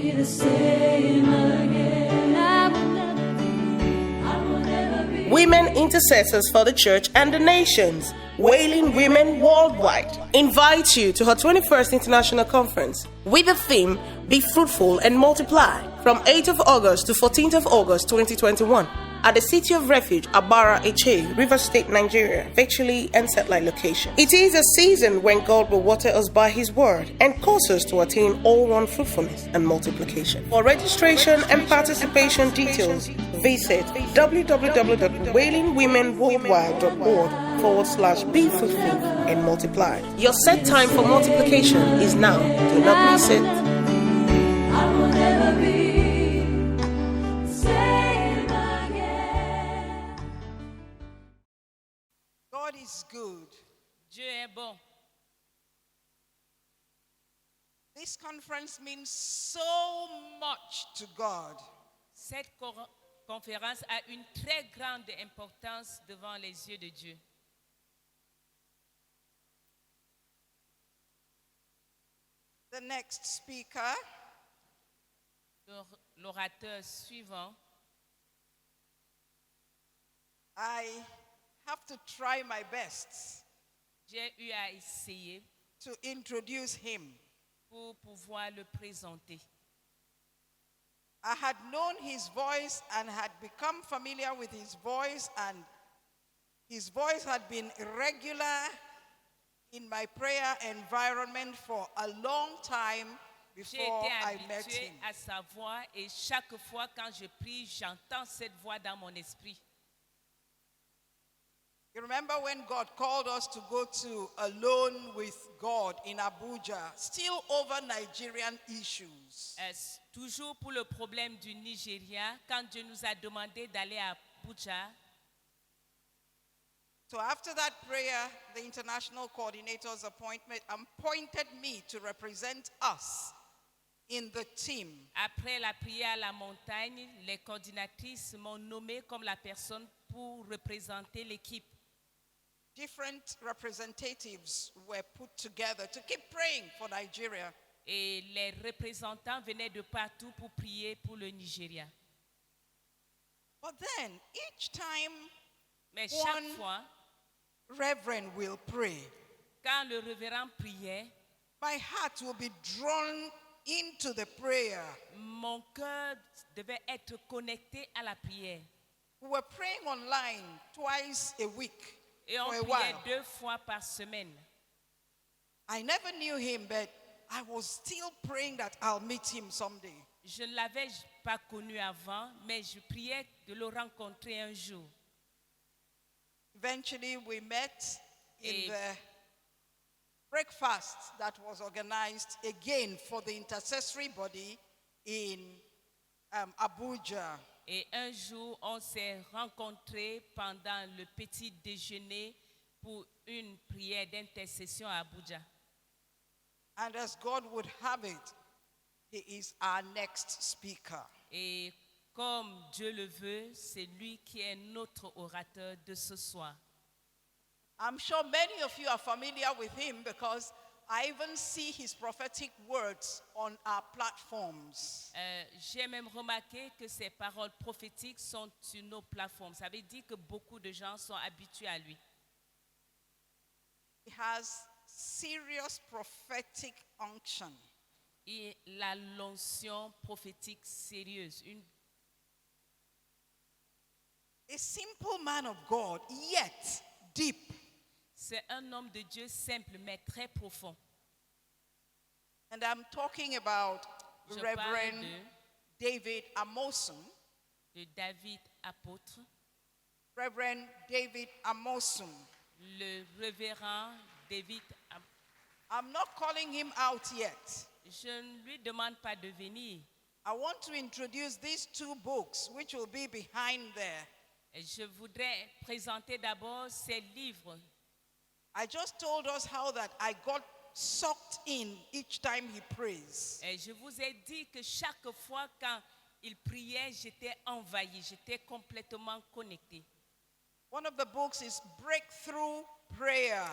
be the same again. I will never be. Women intercessors for the church and the nations, Wailing Women Worldwide, invites you to her 21st International Conference with the theme, Be Fruitful and Multiply, from 8th of August to 14th of August 2021 at the City of Refuge, Abara Eche, Rivers State, Nigeria, virtually and satellite location. It is a season when God will water us by His word and cause us to attain all-round fruitfulness and multiplication. For registration and participation details, visit www.wailingwomenworldwide.org/be fruitful and multiply. Your set time for multiplication is now. Do not miss it. I will never be the same again. God is good. Dieu est bon. This conference means so much to God. Cette conférence a une très grande importance devant les yeux de Dieu. The next speaker L'orateur suivant, I have to try my best j'ai eu à essayer to introduce him. pour pouvoir le présenter. I had known his voice and had become familiar with his voice, and his voice had been regular in my prayer environment for a long time J'ai before été I met habitué him. à sa voix et chaque fois quand je prie, j'entends cette voix dans mon esprit. You remember when God called us to go to Alone with God in Abuja, still over Nigerian issues. Toujours pour le problème du Nigeria, quand Dieu nous a demandé d'aller à Abuja, So after that prayer, the international coordinator's appointed me to represent us in the team. après la prière à la montagne, les coordinatrices m'ont nommé comme la personne pour représenter l'équipe. Different representatives were put together to keep praying for Nigeria. Et les représentants venaient de partout pour prier pour le Nigeria. But then, each time Mais chaque One- fois, Reverend will pray, quand le révérend priait, my heart will be drawn into the prayer. mon cœur devait être connecté à la prière. We were praying online twice a week Et on for a priait while. 2 fois par semaine. I never knew him, but I was still praying that I'll meet him someday. Je ne l'avais pas connu avant, mais je priais de le rencontrer un jour. Eventually, we met in Eh. the breakfast that was organized again for the intercessory body in Abuja. Et un jour, on s'est rencontrés pendant le petit déjeuner pour une prière d'intercession à Abuja. And as God would have it, he is our next speaker. Et comme Dieu le veut, c'est lui qui est notre orateur de ce soir. I'm sure many of you are familiar with him because I even see his prophetic words on our platforms. J'ai même remarqué que ses paroles prophétiques sont sur nos plateformes. Ça veut dire que beaucoup de gens sont habitués à lui. He has serious prophetic unction. Et la l'onction prophétique sérieuse. A simple man of God, yet deep. C'est un homme de Dieu simple mais très profond. And I'm talking about Je Reverend parle David Amosun. de David apôtre, Reverend David Amosun. le révérend David. I'm not calling him out yet. Je ne lui demande pas de venir. I want to introduce these two books, which will be behind there. Je voudrais présenter d'abord ses livres. I just told us how that I got sucked in each time he prays. Et je vous ai dit que chaque fois quand il priait, j'étais envahi, j'étais complètement connecté. One of the books is Breakthrough Prayer.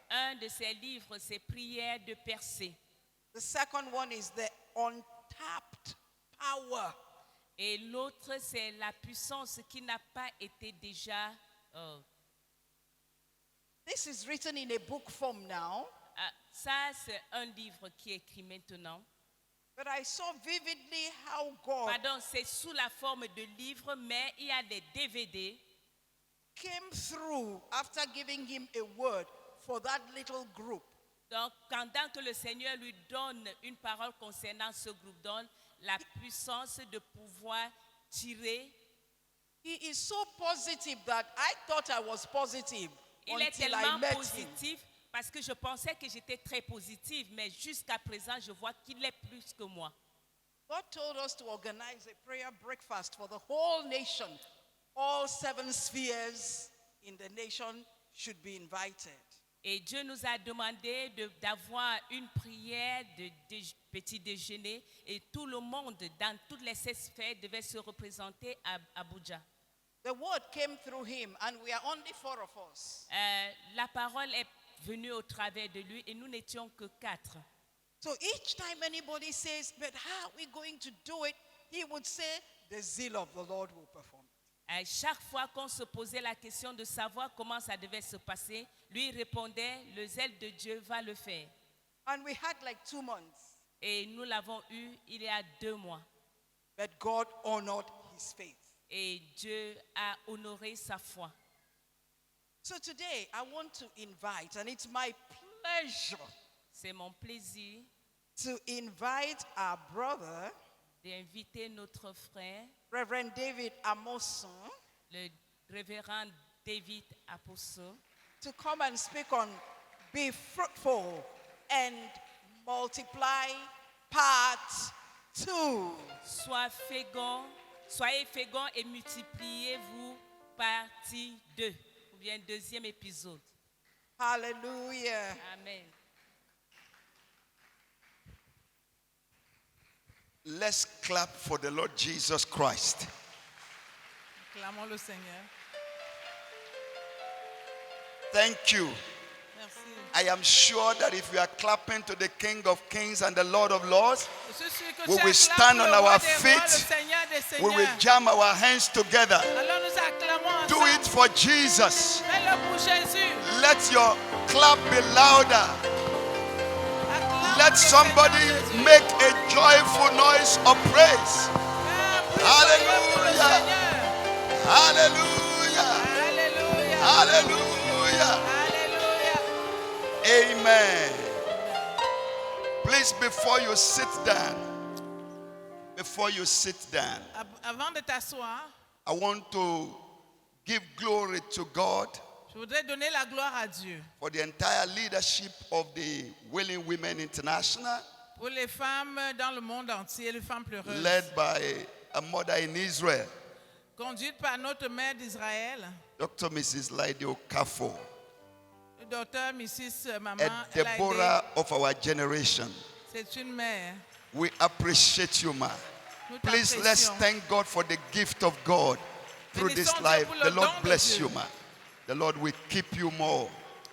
Un de ses livres, c'est Prières de percée. The second one is The Untapped power. Et l'autre, c'est la puissance qui n'a pas été déjà... This is written in a book form now, ça, c'est un livre qui est écrit maintenant. but I saw vividly how God Pardon, c'est sous la forme de livre, mais il y a des DVD came through after giving him a word for that little group. Donc, pendant que le Seigneur lui donne une parole concernant ce groupe, donne la puissance de pouvoir tirer. He is so positive that I thought I was positive Il est until I tellement met him. positif parce que je pensais que j'étais très positive, mais jusqu'à présent, je vois qu'il est plus que moi. God told us to organize a prayer breakfast for the whole nation. All 7 spheres in the nation should be invited. Et Dieu nous a demandé d'avoir une prière de petit déjeuner et tout le monde dans toutes les 7 sphères devait se représenter à Abuja. The word came through him, and we are only 4 of us. La parole est venue au travers de lui et nous n'étions que 4. So each time anybody says, but how are we going to do it? He would say, the zeal of the Lord will perform it. Chaque fois qu'on se posait la question de savoir comment ça devait se passer, lui répondait, le zèle de Dieu va le faire. And we had like 2 months, Et nous l'avons eu il y a 2 mois. but God honored his faith. Et Dieu a honoré sa foi. So today I want to invite, and it's my pleasure C'est mon plaisir to invite our brother, d'inviter notre frère, Reverend David Amoson, le révérend David Apostle, to come and speak on be fruitful and multiply part 2. soyez féconds et multipliez-vous partie 2, ou bien 2e épisode. Hallelujah. Amen. Let's clap for the Lord Jesus Christ. Acclamons le Seigneur. Thank you. Merci. I am sure that if we are clapping to the King of Kings and the Lord of Lords, Je suis sûr que we tu will acclames stand le on roi our des rois, feet. le Seigneur des we will seigneurs. jam our hands together. Alors nous acclamons Do ensemble. it for Jesus. Fais-le pour Jésus. Let your clap be louder. Acclame Let le somebody Seigneur Jésus. make a joyful noise of praise. Plus joyeux pour le Hallelujah. Seigneur. Hallelujah. Alléluia. Hallelujah. Alléluia. Amen. Please, before you sit down, Avant de t'asseoir, I want to give glory to God je voudrais donner la gloire à Dieu for the entire leadership of the Willing Women International, pour les femmes dans le monde entier, les femmes pleureuses, led by a mother in Israel, conduites par notre mère d'Israël, Dr. Mrs. Laide Okafo, le docteur Mrs. Maman a Laide. Deborah of our generation. C'est une mère. We appreciate you, ma. Nous Please, let's t'apprécions. thank God for the gift of God through this Bénissons Dieu life. pour le The Lord don de bless Dieu. you, ma. The Lord will keep you more.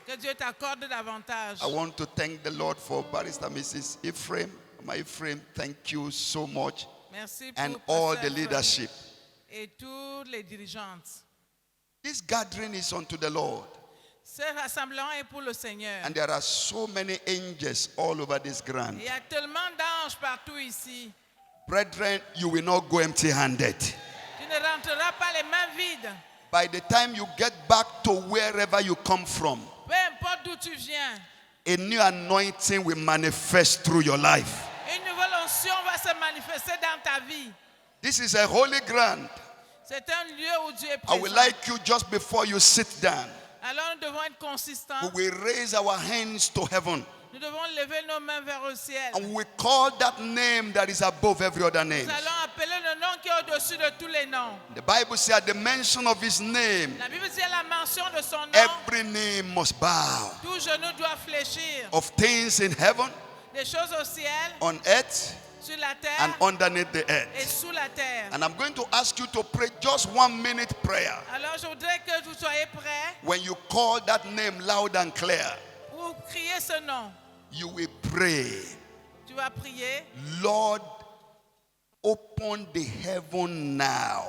Que Dieu t'accorde davantage. I want to thank the Lord for Barrister Mrs. Ephraim. My Ephraim, thank you so much. Merci pour And all Pasteur the leadership. et toutes les dirigeantes. This gathering is unto the Lord. Ce rassemblement est pour le Seigneur. And there are so many angels all over this ground. Il y a tellement d'anges partout ici. Brethren, you will not go empty-handed. Tu ne rentreras pas les mains vides. By the time you get back to wherever you come from, Peu importe d'où tu viens. a new anointing will manifest through your life. Une nouvelle onction va se manifester dans ta vie. This is a holy ground. C'est un lieu où Dieu est I présent. would like you just before you sit down, Alors nous devons être we consistants. will raise our hands to heaven Nous devons lever nos mains vers le ciel. and we call that name that is above every other name. Nous allons appeler le nom qui est au-dessus de tous les noms. The Bible says at the mention of his name, La Bible dit à la mention de son nom, every name must bow. tout genou doit fléchir. Of things in heaven, Des choses au ciel, on earth, sur la terre and underneath the et earth. sous la terre. And I'm going to ask you to pray just 1 minute prayer. Alors je voudrais que vous soyez prêts When you call that name loud and clear, pour crier ce nom. you will pray, Tu vas prier. Lord, open the heaven now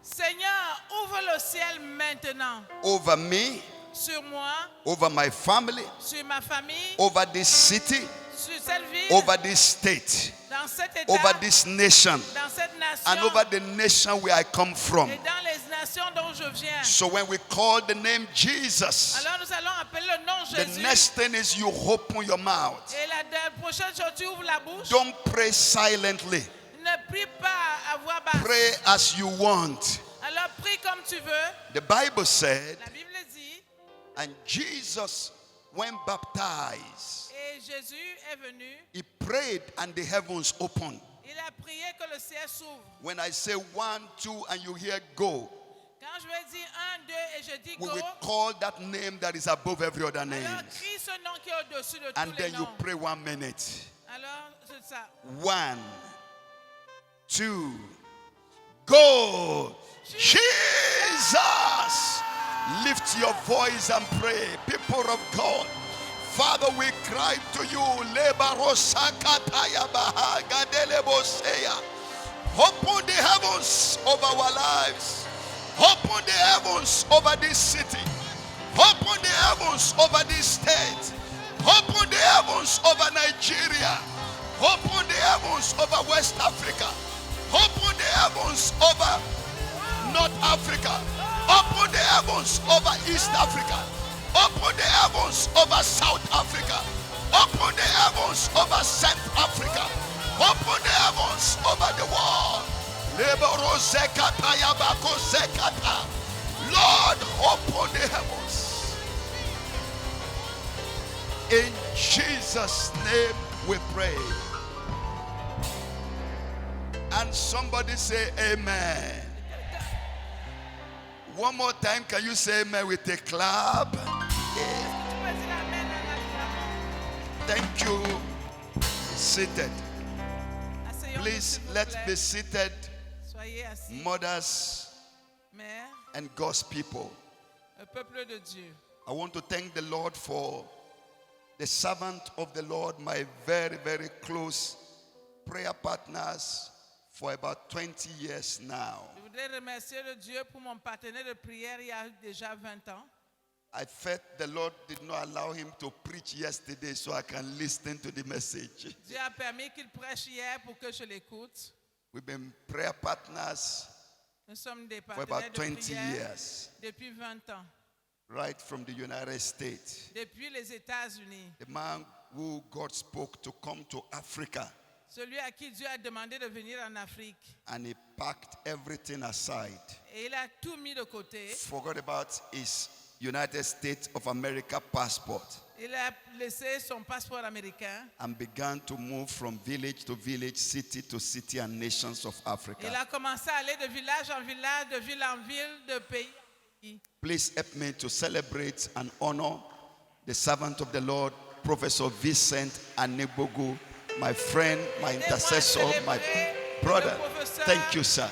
Seigneur, ouvre le ciel maintenant over me, sur moi, over my family, sur ma famille, over this city, sur cette ville, over this state, dans cet État, over this nation, dans cette nation and over the nation where I come from. et dans les nations dont je viens. So when we call the name Jesus, Alors nous allons appeler le nom the Jésus. next thing is you open your mouth. Et la prochaine chose, tu ouvres la bouche. Don't pray silently. Ne prie pas à voix basse. Pray as you want. Alors prie comme tu veux. The Bible said, La Bible dit, and Jesus, when baptized, et Jésus est venu, he prayed and the heavens opened. il a prié que le ciel s'ouvre. When I say 1, 2, and you hear go, Quand je vais dire 1, 2 et je dis we go, will call that name that is above every other name. alors crie ce nom qui est au-dessus de And tous les then you noms. pray 1 minute. Alors c'est ça. 1, 2, go. Jesus! Lift your voice and pray, people of God. Father, we cry to you. Open the heavens over our lives. Open the heavens over this city. Open the heavens over this state. Open the heavens over Nigeria. Open the heavens over West Africa. Open the heavens over North Africa. Open the heavens over East Africa. Open the heavens over South Africa. Open the heavens over Central Africa. Open the heavens over the world. Lord, open the heavens. In Jesus' name we pray. And somebody say amen. One more time, can you say amen with a clap? Tu peux dire amen en acclamant. Thank you. Seated. Asseyons-nous, Please, s'il vous let's plaît. be seated, Soyez assis. mothers Mère, and God's people. le peuple de Dieu. I want to thank the Lord for the servant of the Lord, my very, very close prayer partners for about 20 years now. Je voudrais remercier le Dieu pour mon partenaire de prière il y a déjà 20 ans. I felt the Lord did not allow him to preach yesterday so I can listen to the message. Dieu a permis qu'il prêche hier pour que je l'écoute. We've been prayer partners Nous sommes des for partenaires about de 20 prière years, depuis 20 ans. right from the United States. Depuis les États-Unis. The man who God spoke to come to Africa, Celui à qui Dieu a demandé de venir en Afrique. and he packed everything aside, Et il a tout mis de côté. forgot about his United States of America passport, Il a laissé son passeport américain. and began to move from village to village, city to city, and nations of Il Africa. a commencé à aller de village en village, de ville en ville, de pays en pays. Please help me to celebrate and honor the servant of the Lord, Professor Vincent Anebogu, my friend, my intercessor, my brother. Thank you, sir.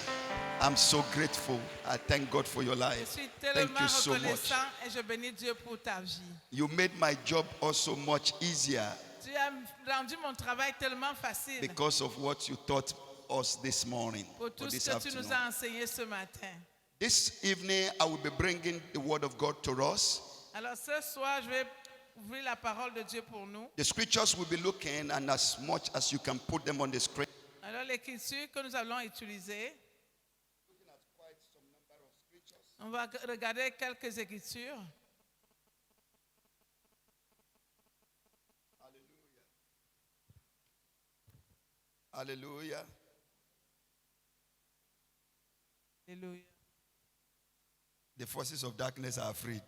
I'm so grateful. I thank God for your Je life. suis Thank tellement you so much. reconnaissant et je bénis Dieu pour ta vie. You made my job also much easier Tu as rendu mon travail tellement facile because of what you taught us this morning pour or tout this ce que tu nous afternoon. as enseigné ce matin. This evening, I will be bringing the word of God to us. Alors ce soir, je vais ouvrir la parole de Dieu pour nous. The scriptures will be looking, and as much as you can put them on the screen. Alors l'écriture que nous allons utiliser, on va regarder quelques écritures. Hallelujah. Alléluia. The forces of darkness are afraid.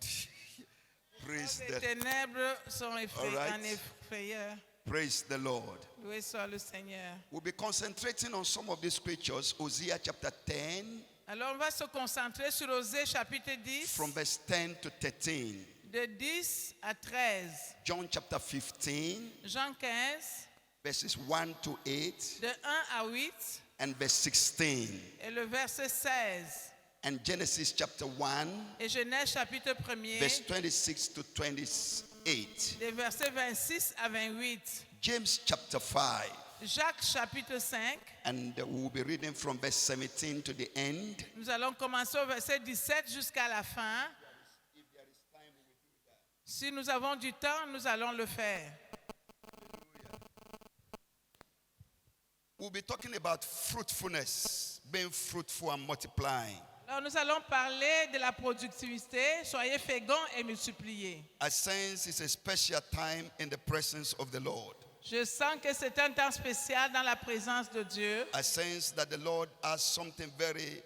Praise Les the, ténèbres sont effrayées, All right. en effrayeur. praise the Lord. Loué soit le Seigneur. We'll be concentrating on some of these scriptures. Hosea chapter 10, Alors on va se concentrer sur Osée chapitre 10, from verse 10 to 13. de 10 à 13. John chapter 15, Jean 15, verses 1 to 8, de 1 à 8, and verse 16. et le verset 16. And Genesis chapter 1, Et Genèse chapitre 1er, verse 26 to 28. des versets 26 à 28. James chapter 5, Jacques chapitre 5. and we'll be reading from verse 17 to the end. Nous allons commencer au verset 17 jusqu'à la fin. Si nous avons du temps, nous allons le faire. We'll be talking about fruitfulness, being fruitful and multiplying. Alors nous allons parler de la productivité. Soyez féconds et multipliez. I sense it's a special time in the presence of the Lord. Je sens que c'est un temps spécial dans la présence de Dieu. I sense that the Lord has something very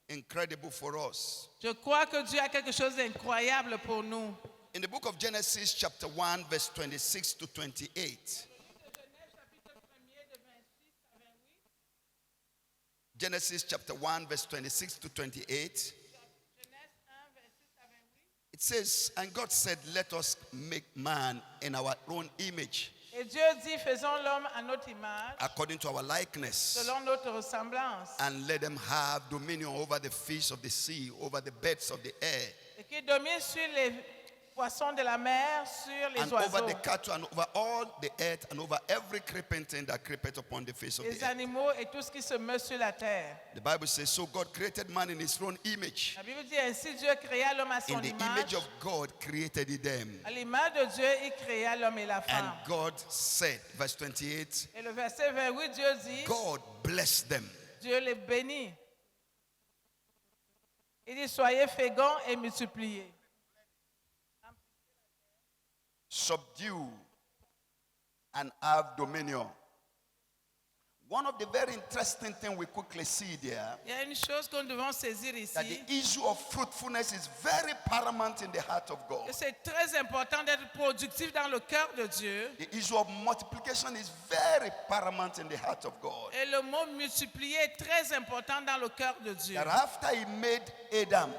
incredible for us. Je crois que Dieu a quelque chose d'incroyable pour nous. In the book of Genesis, chapter 1, verse 26 to 28. Genesis chapter 1, verse 26 to 28. It says, and God said, let us make man in our own image, Et Dieu dit, faisons l'homme à notre image, according to our likeness, selon notre ressemblance, and let them have dominion over the fish of the sea, over the birds of the air, et qui domine sur les poissons de la mer, sur les and over oiseaux, the cattle, and over all the earth, and over every creeping thing that creepeth upon the face of les the earth. animaux et tout ce qui se meut sur la terre. The Bible says, so God created man in his own image. La Bible dit ainsi, Dieu créa l'homme à son In the image. image of God created he them. À l'image de Dieu, il créa l'homme et la And femme. God said, verse 28, Et le verset 28, Dieu dit, God blessed them. Dieu les bénit. Il dit, soyez féconds et multipliez. Subdue and have dominion. One of the very interesting things we quickly see there, Il y a une chose que nous devons saisir that ici, the issue of fruitfulness is very paramount in the heart of God. que c'est très important d'être productif dans le cœur de Dieu. The issue of multiplication is very paramount in the heart of God. Et le mot multiplier est très important dans le cœur de Dieu. That after he made Adam,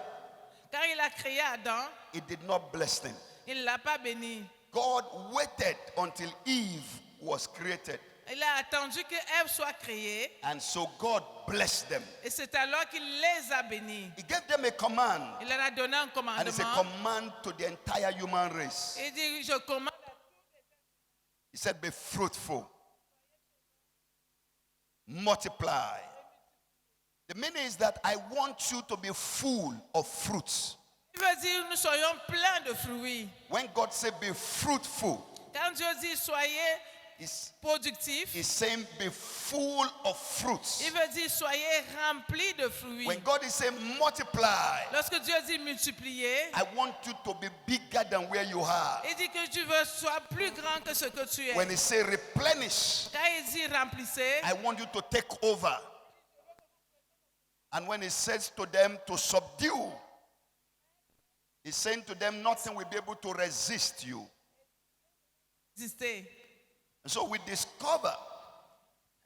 Quand il a créé Adam, he did not bless them. il ne l'a pas béni. God waited until Eve was created. Il a attendu que Ève soit créée. And so God blessed them. Et c'est alors qu'il les a bénis. He gave them a command. Il leur a donné un And it's a commandement. command to the entire human race. Il dit, je commande. He said, be fruitful. Multiply. The meaning is that I want you to be full of fruits. Il veut dire, nous soyons pleins de fruits. When God said be fruitful, Quand Dieu dit, soyez he's productifs, saying be full of fruits. il veut dire, soyez remplis de fruits. When God is saying multiply, Lorsque Dieu dit multiplier, I want you to be bigger than where you are. il dit que tu veux sois plus grand que ce que tu es. When he say replenish, Quand il dit remplissez, I want you to take over. And when he says to them to subdue, he's saying to them nothing will be able to resist you. existez. And so we discover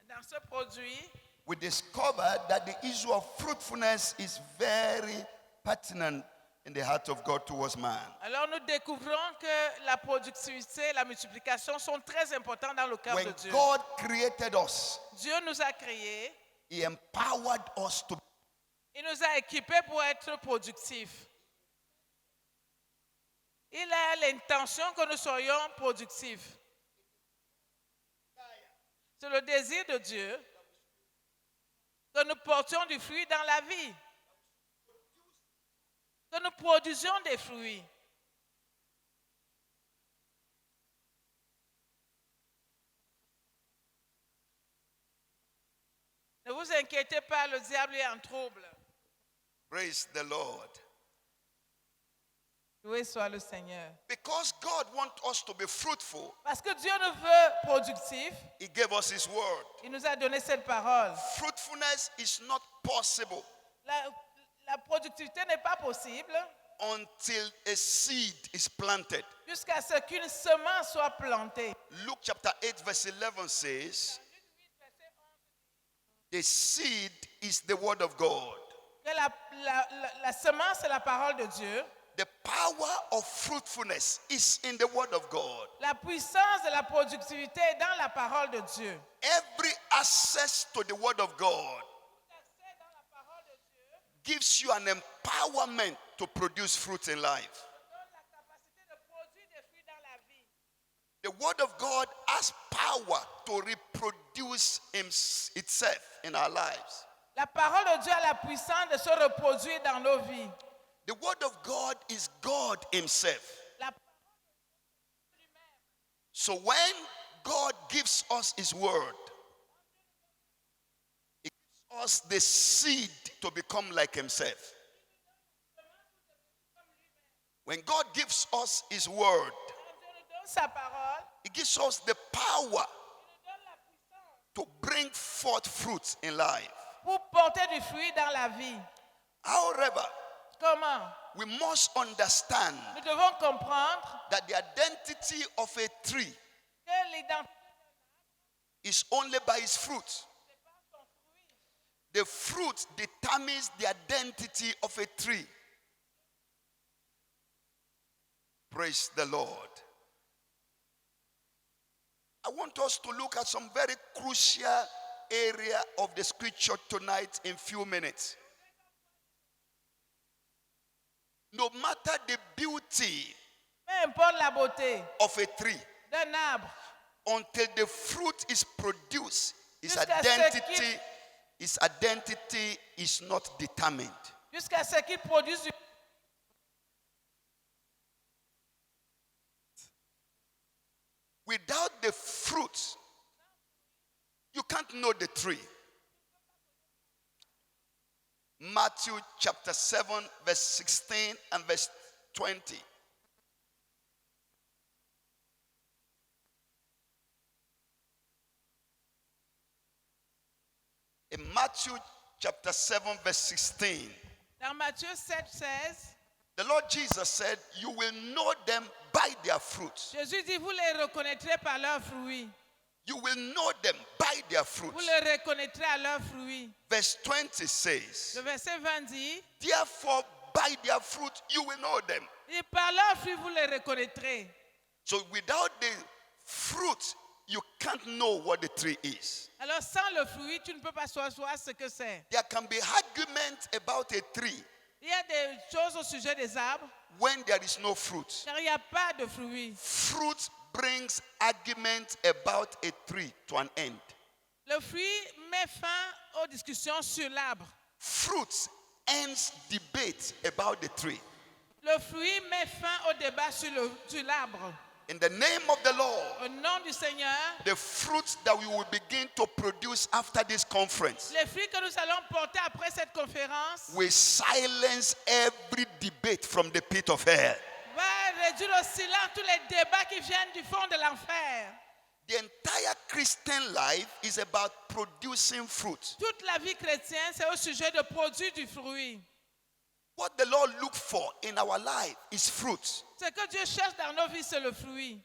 Dans ce produit, that the issue of fruitfulness is very pertinent in the heart of God towards man. alors nous découvrons que la productivité et la multiplication sont très importants dans le cœur When de Dieu. God created us, Dieu nous a créés, he empowered us to. il nous a équipés pour être productifs. Il a l'intention que nous soyons productifs. C'est le désir de Dieu que nous portions du fruit dans la vie, que nous produisions des fruits. Ne vous inquiétez pas, le diable est en trouble. Praise the Lord. Loué soit le Seigneur. Because God wants us to be fruitful, Parce que Dieu nous veut productifs, he gave us his word. il nous a donné cette parole. Fruitfulness is not possible La productivité n'est pas possible until a seed is planted. jusqu'à ce qu'une semence soit plantée. Luke chapter 8 verse 11 says, the seed is the word of God. Que la semence est la parole de Dieu. The power of fruitfulness is in the word of God. La puissance de la productivité est dans la parole de Dieu. Every access to the word of God L'accès dans la parole de Dieu gives you an empowerment to produce fruit in life. donne la capacité de produire des fruits dans la vie. The word of God has power to reproduce itself in our lives. La parole de Dieu a la puissance de se reproduire dans nos vies. The word of God is God himself. La So when God gives us his word, he gives us the seed to become like himself. When God gives us his word, Dieu nous donne sa parole, he gives us the power il nous donne la puissance to bring forth fruits in life. pour porter du fruit dans la vie. However, Comment? we must understand Nous devons comprendre that the identity of a tree que l'identité is only by its fruit. The fruit determines the identity of a tree. Praise the Lord. I want us to look at some very crucial area of the scripture tonight in few minutes. No matter the beauty peu importe la beauté of a tree, d'un arbre, until the fruit is produced, Jusqu'à ce its identity is not determined. jusqu'à ce qu'il produise du Without the fruit, you can't know the tree. Matthew chapter 7, verse 16 and verse 20. In Matthew chapter 7, verse 16, Dans Matthieu 7,16, the Lord Jesus said, "You will know them by their fruits." Jésus dit, vous les reconnaîtrez par leurs fruits. You will know them by their fruits. Vous les reconnaîtrez à leurs fruits. Verse 20 says, Le verset 20 dit, "Therefore, by their fruit you will know them." et par leurs fruits, vous les reconnaîtrez. So without the fruit, you can't know what the tree is. Alors, sans le fruit, tu ne peux pas savoir ce que c'est. There can be argument about a tree Il y a des choses au sujet des arbres, when there is no fruit. car il n'y a pas de fruits. Fruit brings argument about a tree to an end. Le fruit met fin aux discussions sur l'arbre. Fruit ends debate about the tree. Le fruit met fin au débat sur l'arbre. In the name of the Lord, Au nom du Seigneur, the fruits that we will begin to produce after this conference les fruits que nous allons porter après cette conférence will silence every debate from the pit of hell. va réduire au silence tous les débats qui viennent du fond de l'enfer. The entire Christian life is about producing fruit. Toute la vie chrétienne, c'est au sujet de produire du fruit. What the Lord looks for in our life is fruit. Ce que Dieu cherche dans nos vies, c'est le fruit.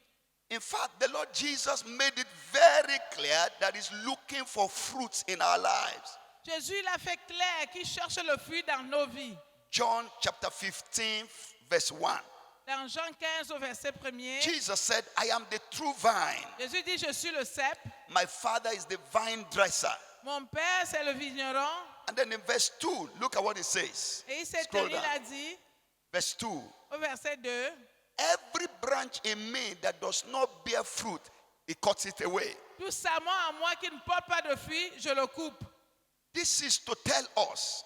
In fact, the Lord Jesus made it very clear that He's looking for fruits in our lives. Jésus l'a fait clair qu'il cherche le fruit dans nos vies. John chapter 15, verse 1. Dans Jean 15 au verset 1er, Jesus said, "I am the true vine. Jésus dit, je suis le cep, My Father is the vine dresser." mon père c'est le vigneron. And then in verse 2, look at what it says. Et il s'est Scroll tenu, down. il a dit, Verse 2. au verset 2, Every branch in me that does not bear fruit, He cuts it away. tout sarment en moi qui ne porte pas de fruit, je le coupe. This is to tell us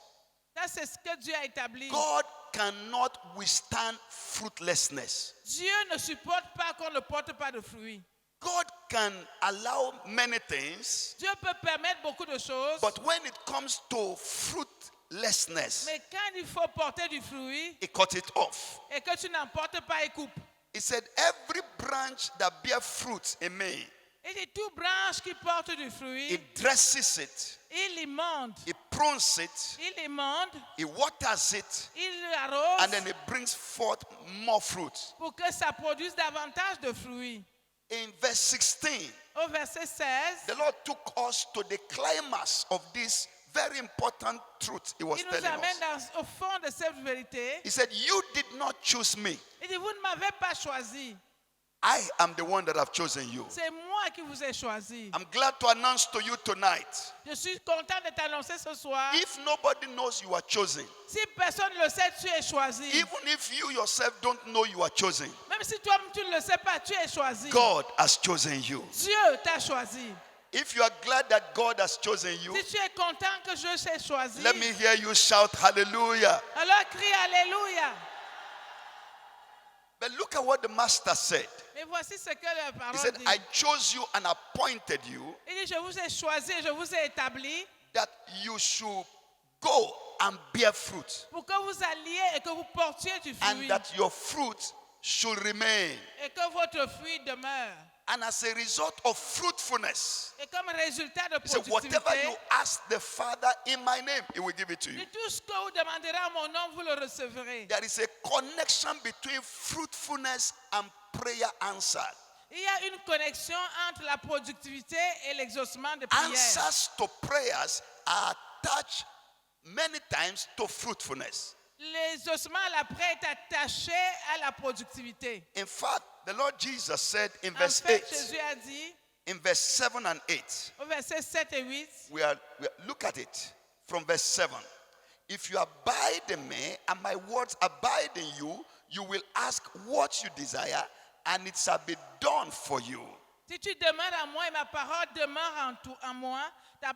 Ça, c'est ce que Dieu a établi. God cannot withstand fruitlessness. Dieu ne supporte pas qu'on ne porte pas de fruits. God can allow many things, Dieu peut permettre beaucoup de choses, but when it comes to fruitlessness, mais quand il faut porter du fruit He cut it off. et que tu n'en portes pas, il coupe. He said, "Every branch that bear fruit in me, Il dit, toute branche qui porte du fruit, He dresses it, il l'immonde. He prunes it, Il l'immonde, He waters it, il l'arrose and then He brings forth more fruit." pour que ça produise davantage de fruits. In verse 16, Au verset 16, the Lord took us to the climax of this very important truth He was il nous telling amène us. au fond de cette vérité. He said, "You did not choose me. Il dit, vous ne m'avez pas choisi. I am the one that have chosen you." C'est moi qui vous ai choisi. I'm glad to announce to you tonight, Je suis content de t'annoncer ce soir. if nobody knows you are chosen, Si personne ne le sait, tu es choisi. even if you yourself don't know you are chosen, Même Même si toi-même tu ne le sais pas, tu es choisi. God has chosen you. Dieu t'a choisi. If you are glad that God has chosen you, Si tu es content que Dieu t'ait choisi, let me hear you shout hallelujah. alors crie Alléluia. But look at what the master said. Et voici ce que la He parole said, dit. I chose you and appointed you Il dit, je vous ai choisi et je vous ai établi that you should go and bear fruit, pour que vous alliez et que vous portiez du and fruit. that your fruit should remain. Et que votre fruit demeure. And as a result of fruitfulness, Et comme résultat de he said, whatever productivité, you ask the Father in my name, he will give it to you. dit, tout ce que vous demanderez à mon nom, vous le recevrez. There is a connection between fruitfulness and prayer answered. Il y a une connexion entre la productivité et l'exaucement des prières. Answers to prayers are attached many times to fruitfulness. L'exaucement à la prière est attaché à la productivité. In fact, the Lord Jesus said in En verse fait, 8, Jésus a dit, in verse 7 and 8, au verset 7 et 8, look at it from verse 7. If you abide in me and my words abide in you, you will ask what you desire and it shall be done for you. si tu demeures en moi et ma parole demeure en moi,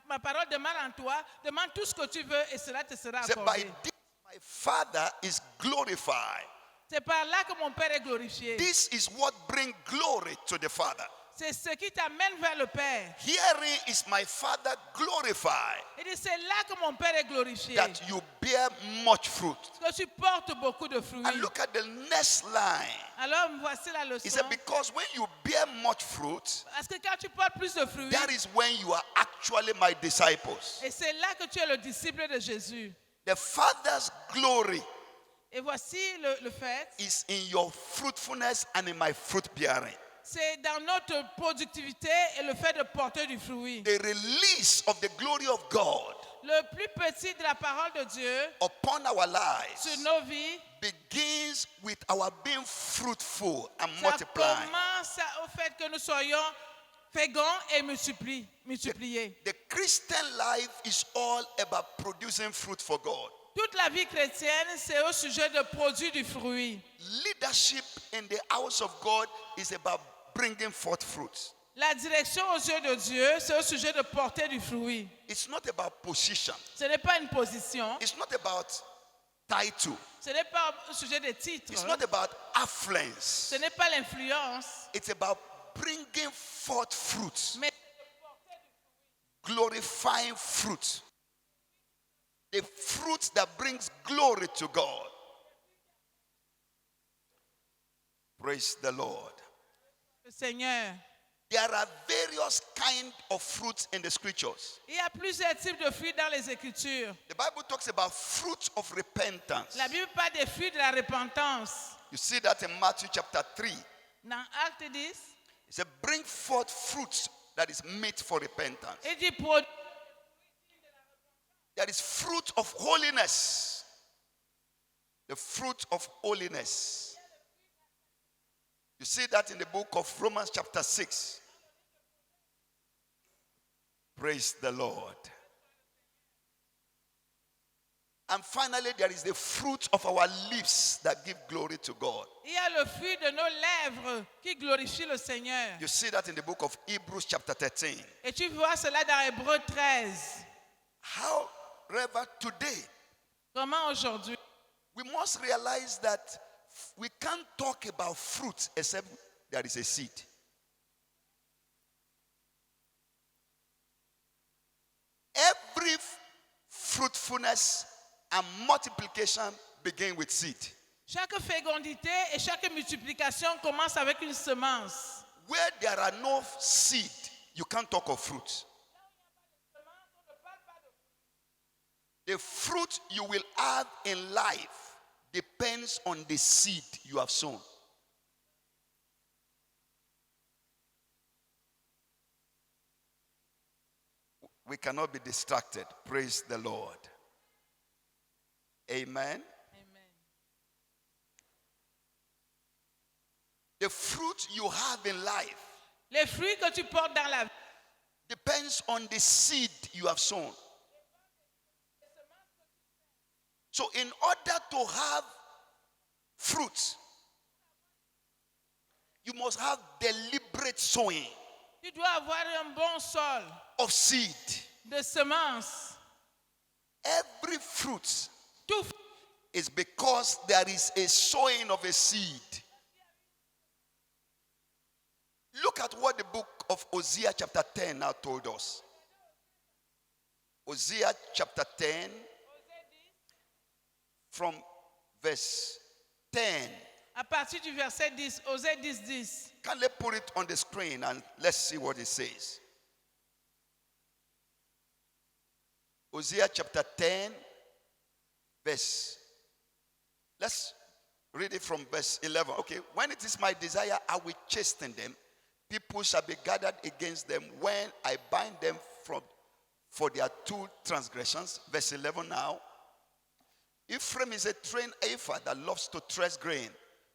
ma parole demeure en toi, demande tout ce que tu veux et cela te sera Say, by accordé. this my Father is glorified. C'est par là que mon Père est glorifié. This is what brings glory to the Father. C'est ce qui t'amène vers le Père. Herein is my Father glorified, Il dit, c'est là que mon Père est glorifié. that you bear much fruit. Que tu portes beaucoup de fruits. And look at the next line. Alors voici la He leçon. said, because when you bear much fruit, Parce que quand tu portes plus de fruits, that is when you are actually my disciples. et c'est là que tu es le disciple de Jésus. The Father's glory Et voici le fait, is in your fruitfulness and in my fruit bearing. c'est dans notre productivité et le fait de porter du fruit. The release of the glory of God Le plus petit de la parole de Dieu upon our lives sur nos vies, begins with our being fruitful and ça multiplying. commence au fait que nous soyons féconds et multipliés. The Christian life is all about producing fruit for God. Toute la vie chrétienne, c'est au sujet de produire du fruit. Leadership in the house of God is about bringing forth fruit. La direction aux yeux de Dieu, c'est au sujet de porter du fruit. It's not about position. Ce n'est pas une position, It's not about title. ce n'est pas au sujet des titres, It's not about affluence. ce n'est pas l'influence, It's about bringing forth fruit, mais glorifying fruit. The fruit that brings glory to God. Praise the Lord. le Seigneur. There are various kinds of fruits in the scriptures. Il y a plusieurs types de fruits dans les Écritures. The Bible talks about fruits of repentance. La Bible parle des fruits de la repentance. You see that in Matthew chapter 3. Dans Acte 10, It says, bring forth fruits that is meet for repentance. il dit There is fruit of holiness. The fruit of holiness. You see that in the book of Romans chapter 6. Praise the Lord. And finally, there is the fruit of our lips that give glory to God. il y a le fruit de nos lèvres qui glorifie le Seigneur. You see that in the book of Hebrews chapter 13. Et tu vois cela dans Hébreux 13. However, today, Comment aujourd'hui? we must realize that we can't talk about fruit except there is a seed. Every fruitfulness and multiplication begin with seed. Chaque fécondité et chaque multiplication commence avec une semence. Where there are no seed, you can't talk of fruit. The fruit you will have in life depends on the seed you have sown. We cannot be distracted. Praise the Lord. Amen. The fruit you have in life Les fruits que tu portes dans la vie depends on the seed you have sown. So in order to have fruit, You must have deliberate sowing Tu dois avoir un bon sol of seed. de semences. Every fruit Tout is because there is a sowing of a seed. Look at what the book of Hosea chapter 10 now told us. Hosea chapter 10 from verse 10. à partir du verset 10, Osée 10, 10. Can they put it on the screen and let's see what it says? Hosea chapter 10 verse. Let's read it from verse 11. Okay. When it is my desire, I will chasten them. People shall be gathered against them when I bind them for their two transgressions. Verse 11 now. Ephraim is a trained heifer that loves to thresh grain,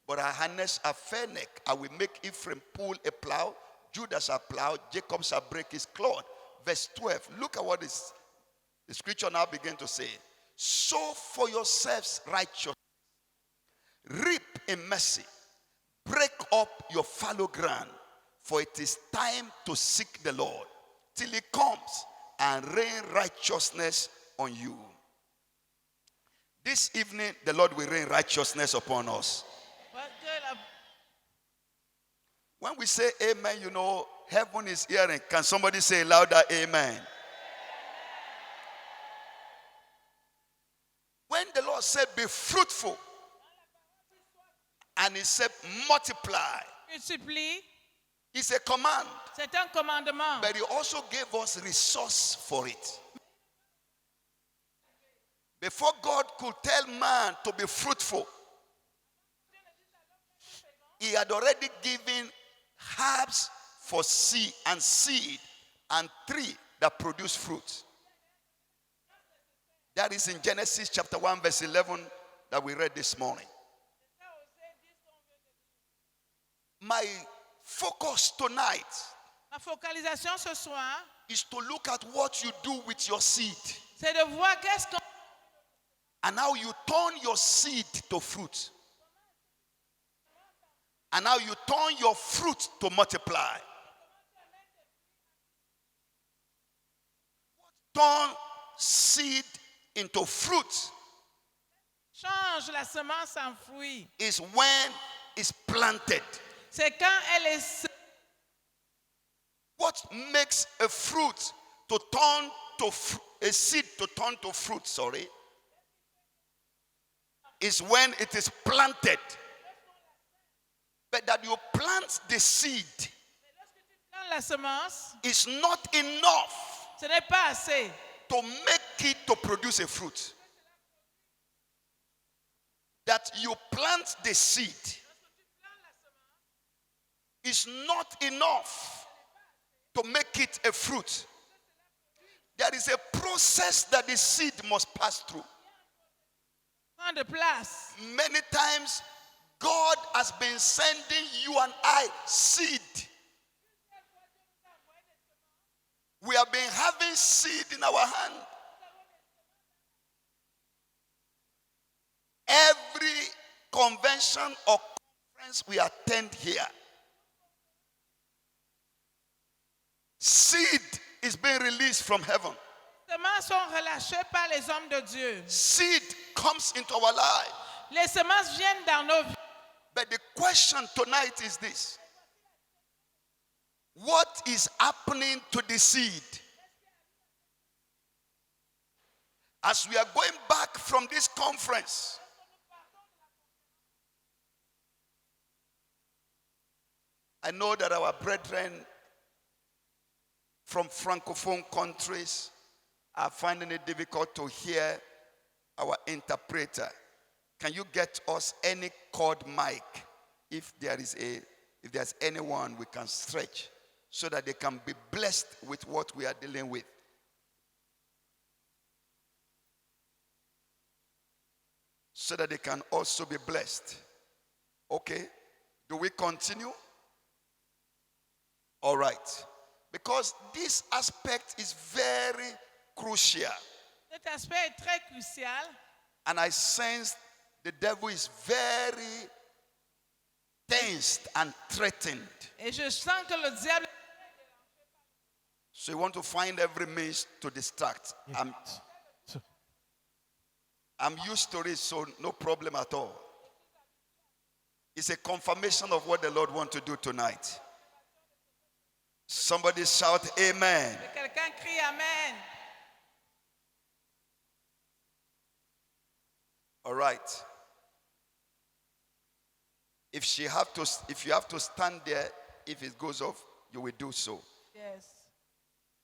but I harness a fair neck. I will make Ephraim pull a plow. Judah shall plow. Jacob shall break his cloth. Verse 12. Look at what the scripture now begins to say. Sow for yourselves righteousness. Reap in mercy. Break up your fallow ground. For it is time to seek the Lord till he comes and rain righteousness on you. This evening, the Lord will rain righteousness upon us. When we say amen, you know, heaven is hearing. Can somebody say louder, amen? When the Lord said, be fruitful, and he said, multiply, Multiplie, it's a command. c'est un commandement. But he also gave us resource for it. Before God could tell man to be fruitful, he had already given herbs for seed and tree that produce fruit. That is in Genesis chapter 1 verse 11 that we read this morning. My focus tonight Ma focalisation ce soir, is to look at what you do with your seed c'est de voir qu'est-ce qu'on and how you turn your seed to fruit and how you turn your fruit to multiply. Turn seed into fruit change la semence en fruit. is when it's planted. C'est quand elle est What makes a fruit to turn to a seed to turn to fruit, is when it is planted. But that you plant the seed dans la semence, is not enough ce n'est pas assez to make it to produce a fruit. That you plant the seed is not enough to make it a fruit. There is a process that the seed must pass through. prendre de place. Many times, God has been sending you and I seed. We have been having seed in our hand. Every convention or conference we attend here, seed is being released from heaven. Les semences sont relâchées par les hommes de Dieu. Seed comes into our life. Les semences viennent dans nos vies. But the question tonight is this. What is happening to the seed? As we are going back from this conference, I know that our brethren from Francophone countries are finding it difficult to hear our interpreter. Can you get us any cord mic if there's anyone we can stretch so that they can be blessed with what we are dealing with? So that they can also be blessed. Okay? Do we continue? All right. Because this aspect is very crucial. Cet aspect est très crucial. And I sense the devil is very tensed and threatened. Et je sens que le diable... So you want to find every means to distract. I'm used to it, so no problem at all. It's a confirmation of what the Lord wants to do tonight. Somebody shout amen. Quelqu'un crie Amen. All right. If you have to stand there, if it goes off, you will do so. Yes,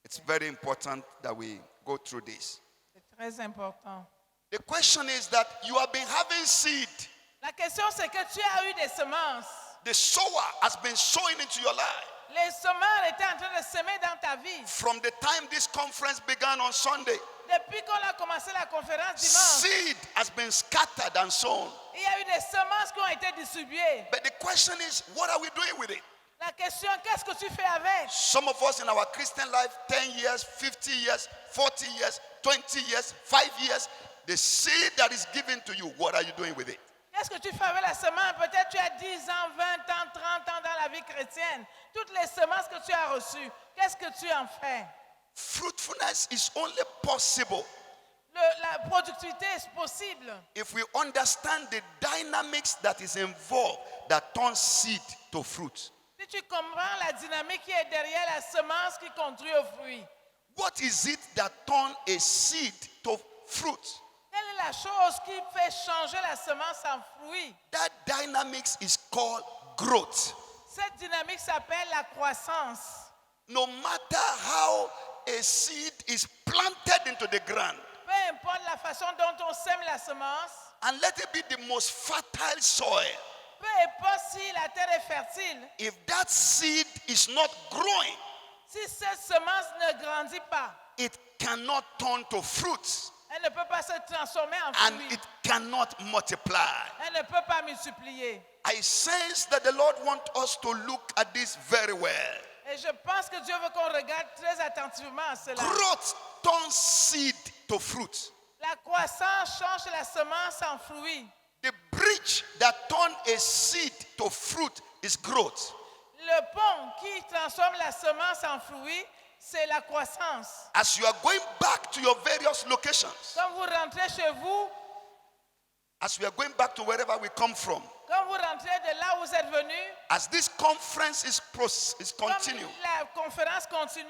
It's very important that we go through this. c'est très important. The question is that you have been having seed. La question, c'est que tu as eu des semences. The sower has been sowing into your life. Les semeurs étaient en train de semer dans ta vie. From the time this conference began on Sunday, Depuis qu'on a commencé la conférence dimanche, seed has been scattered and sown. il y a eu des semences qui ont été distribuées. But the question is, what are we doing with it? La question, qu'est-ce que tu fais avec? Some of us in our Christian life, 10 years, 50 years, 40 years, 20 years, 5 years, the seed that is given to you, what are you doing with it? Qu'est-ce que tu fais avec la semence? Peut-être tu as 10 ans, 20 ans, 30 ans dans la vie chrétienne. Toutes les semences que tu as reçues, qu'est-ce que tu en fais? Fruitfulness is only possible La productivité est possible if we understand the dynamics that is involved that turns seed to fruit. si tu comprends la dynamique qui est derrière la semence qui conduit au fruit. What is it that turns a seed to fruit? Quelle est la chose qui fait changer la semence en fruit? That dynamics is called growth. Cette dynamique s'appelle la croissance. No matter how a seed is planted into the ground, Peu importe la façon dont on sème la semence, and let it be the most fertile soil, peu importe si la terre est fertile, if that seed is not growing, si cette semence ne grandit pas, it cannot turn to fruit elle ne peut pas se transformer en and fruit. it cannot multiply. Elle ne peut pas multiplier. I sense that the Lord wants us to look at this very well. Et je pense que Dieu veut qu'on regarde très attentivement à cela. Growth turns seed to fruit. La croissance change la semence en fruit. The bridge that turns a seed to fruit is growth. Le pont qui transforme la semence en fruit, c'est la croissance. As you are going back to your various locations, Quand vous rentrez chez vous, as we are going back to wherever we come from, quand vous rentrez de là où vous êtes venu, as this conference is comme continuing, la conférence continue,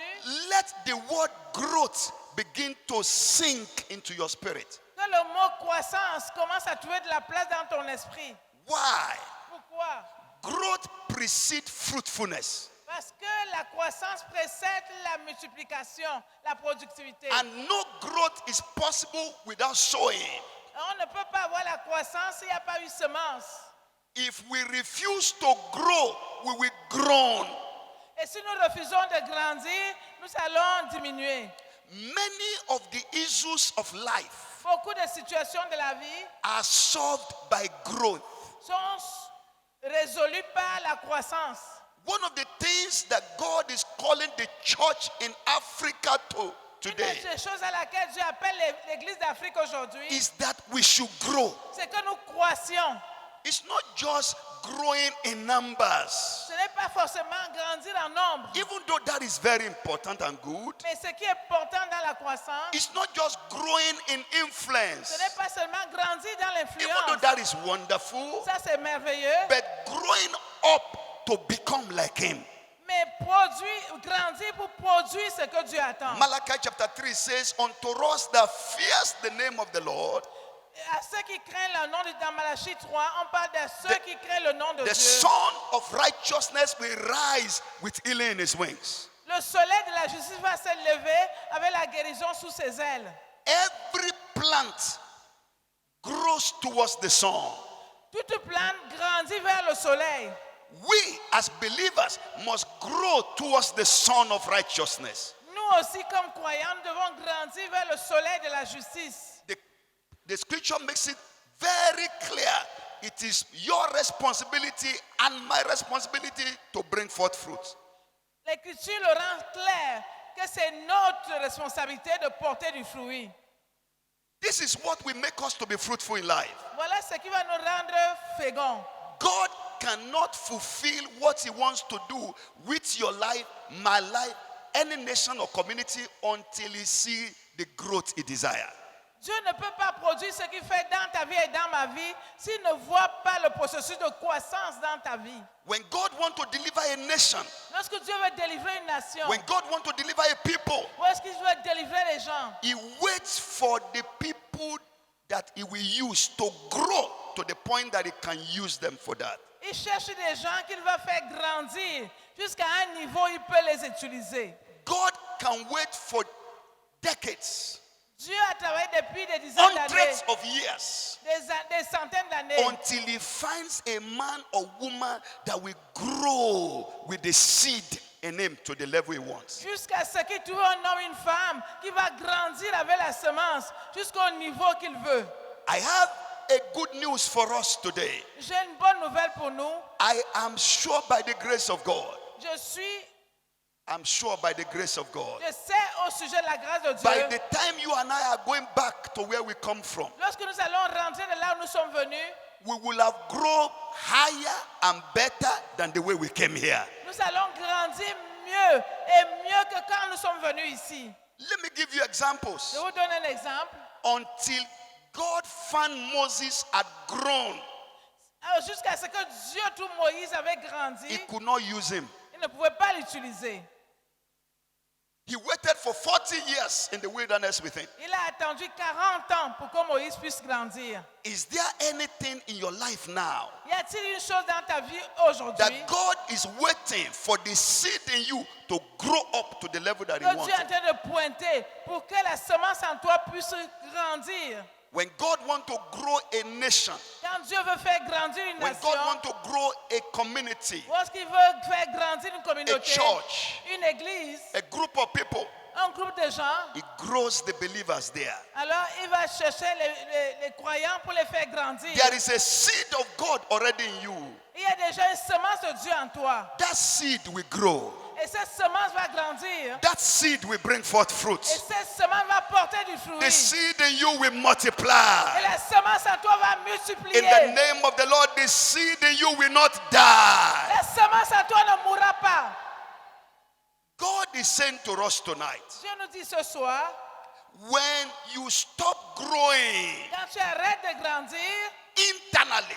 let the word growth begin to sink into your spirit. que le mot croissance commence à trouver de la place dans ton esprit. Why? Pourquoi? Growth precedes fruitfulness. Parce que la croissance précède la multiplication, la productivité. And no growth is possible without sowing. On ne peut pas avoir la croissance s'il n'y a pas eu semence. If we refuse to grow, we will groan. Et si nous refusons de grandir, nous allons diminuer. Many of the issues of life Beaucoup de situations de la vie are solved by growth. sont résolues par la croissance. One of the things that God is calling the church in Africa to today Une des choses à laquelle Dieu appelle l'Église d'Afrique aujourd'hui, is that we should grow. c'est que nous croissions. It's not just growing in numbers. Ce n'est pas forcément grandir en nombre, Even though that is very important and good, mais ce qui est important dans la croissance, it's not just growing in influence. ce n'est pas seulement grandir dans Even though l'influence. that is wonderful, Ça, c'est merveilleux. but growing up to become like Him. Mais grandir pour produire ce que Dieu attend. Malachi chapter 3 says, unto us that fears the name of the Lord, À ceux qui craignent le nom de dans Malachie 3, on parle de ceux qui craignent le nom de the Dieu. Son of righteousness will rise with healing in his wings. Le soleil de la justice va se lever avec la guérison sous ses ailes. Every plant grows towards the sun. Toute plante grandit vers le soleil. We as believers must grow towards the Son of righteousness. Nous aussi, comme croyants, nous devons grandir vers le soleil de la justice. The scripture makes it very clear. It is your responsibility and my responsibility to bring forth fruit. L'Écriture le rend clair que c'est notre responsabilité de porter du fruit. This is what will make us to be fruitful in life. Voilà ce qui va nous rendre féconds. God cannot fulfill what he wants to do with your life, my life, any nation or community until he see the growth he desires. Dieu ne peut pas produire ce qu'il fait dans ta vie et dans ma vie s'il ne voit pas le processus de croissance dans ta vie. When God wants to deliver a nation, Lorsque Dieu veut délivrer une nation, when God wants to deliver a people, ou est-ce qu'il veut délivrer les gens? he waits for the people that he will use to grow to the point that he can use them for that. Il cherche des gens qu'il va faire grandir jusqu'à un niveau où il peut les utiliser. God can wait for decades, Dieu a travaillé depuis des dizaines d'années, hundreds of years, des centaines d'années, until he finds a man or woman that will grow with the seed in him to the level he wants. jusqu'à ce qu'il trouve un homme, une femme qui va grandir avec la semence jusqu'au niveau qu'il veut. I have a good news for us today. J'ai une bonne nouvelle pour nous. I am sure by the grace of God. Je sais au sujet de la grâce de By Dieu. the time you and I are going back to where we come from, Lorsque nous allons rentrer de là où nous sommes venus, we will have grown higher and better than the way we came here. nous allons grandir mieux et mieux que quand nous sommes venus ici. Let me give you examples. Je vous donne un exemple. Until God found Moses had grown, Alors, jusqu'à ce que Dieu trouve Moïse avait grandi, he could not use him. il ne pouvait pas l'utiliser. He waited for 40 years in the wilderness with him. Il a attendu 40 ans pour que Moïse puisse grandir. Is there anything in your life now Y a-t-il une chose dans ta vie aujourd'hui that God is waiting for the seed in you to grow up to the level that he que Dieu wants? est en train de pointer pour que la semence en toi puisse grandir? When God wants to grow a nation, Quand Dieu veut faire grandir une when nation, God wants to grow a community, lorsqu'il veut faire grandir une a communauté, church, une église, a group of people, un groupe de gens, he grows the believers there. alors il va chercher les croyants pour les faire grandir. There is a seed of God already in you. Il y a déjà une semence de Dieu en toi. That seed will grow. Et cette semence va grandir. That seed will bring forth Et fruits. cette semence va porter du fruit. The seed in you will Et multiply. la semence en toi va In multiplier. the name of the Lord, the seed in you will not die. La semence en toi ne mourra pas. God is saying to us tonight, Dieu nous dit ce soir, when you stop growing quand tu arrêtes de grandir, internally,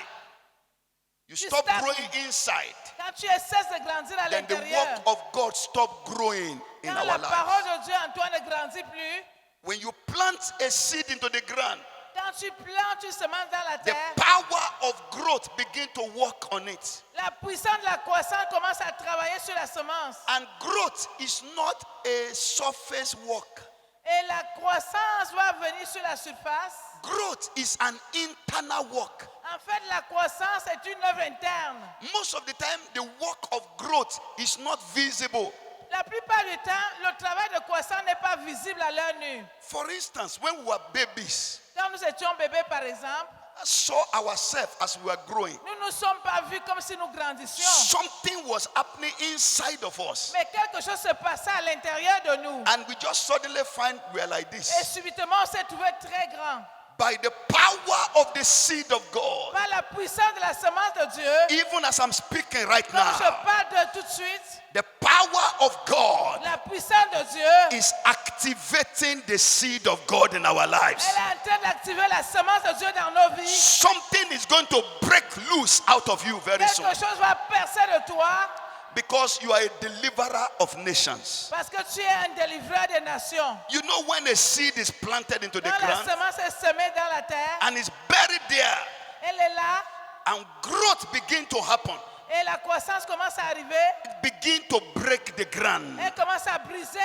you stop stop- growing inside, quand tu cesses de grandir à then the l'intérieur, work of God stop growing in quand our la lives. parole de Dieu en toi ne grandit plus, When you plant a seed into the ground, quand tu plantes une semence dans la the terre, power of growth begin to work on it. la puissance de la croissance commence à travailler sur la semence. And growth is not a surface work. Et la croissance va venir sur la surface. Growth is an internal work. En fait, la croissance est une œuvre interne. Most of the time, the work of growth is not visible. La plupart du temps, le travail de croissance n'est pas visible à l'œil nu. For instance, when we were babies, Quand nous étions bébés, par exemple, I saw ourselves as we were growing. nous ne nous sommes pas vus comme si nous grandissions. Something was happening inside of us. Mais quelque chose se passait à l'intérieur de nous. And we just suddenly find we are like Et this. subitement, on s'est trouvé très grand. By the power of the seed of God, Par la puissance de la semence de Dieu, even as I'm speaking right comme je now, parle de tout de suite, the power of God la puissance de Dieu, is activating the seed of God in our lives. elle est en train d'activer la semence de Dieu dans nos vies. Something is going to break loose out of you very soon, Quelque chose va percer de toi because you are a deliverer of nations. parce que tu es un délivreur des nations. You know, when a seed is planted into the Quand la ground semence est semée dans la terre, and is buried there, elle est là and growth begin to happen, et la croissance commence à arriver. begin to break the ground. Elle commence à briser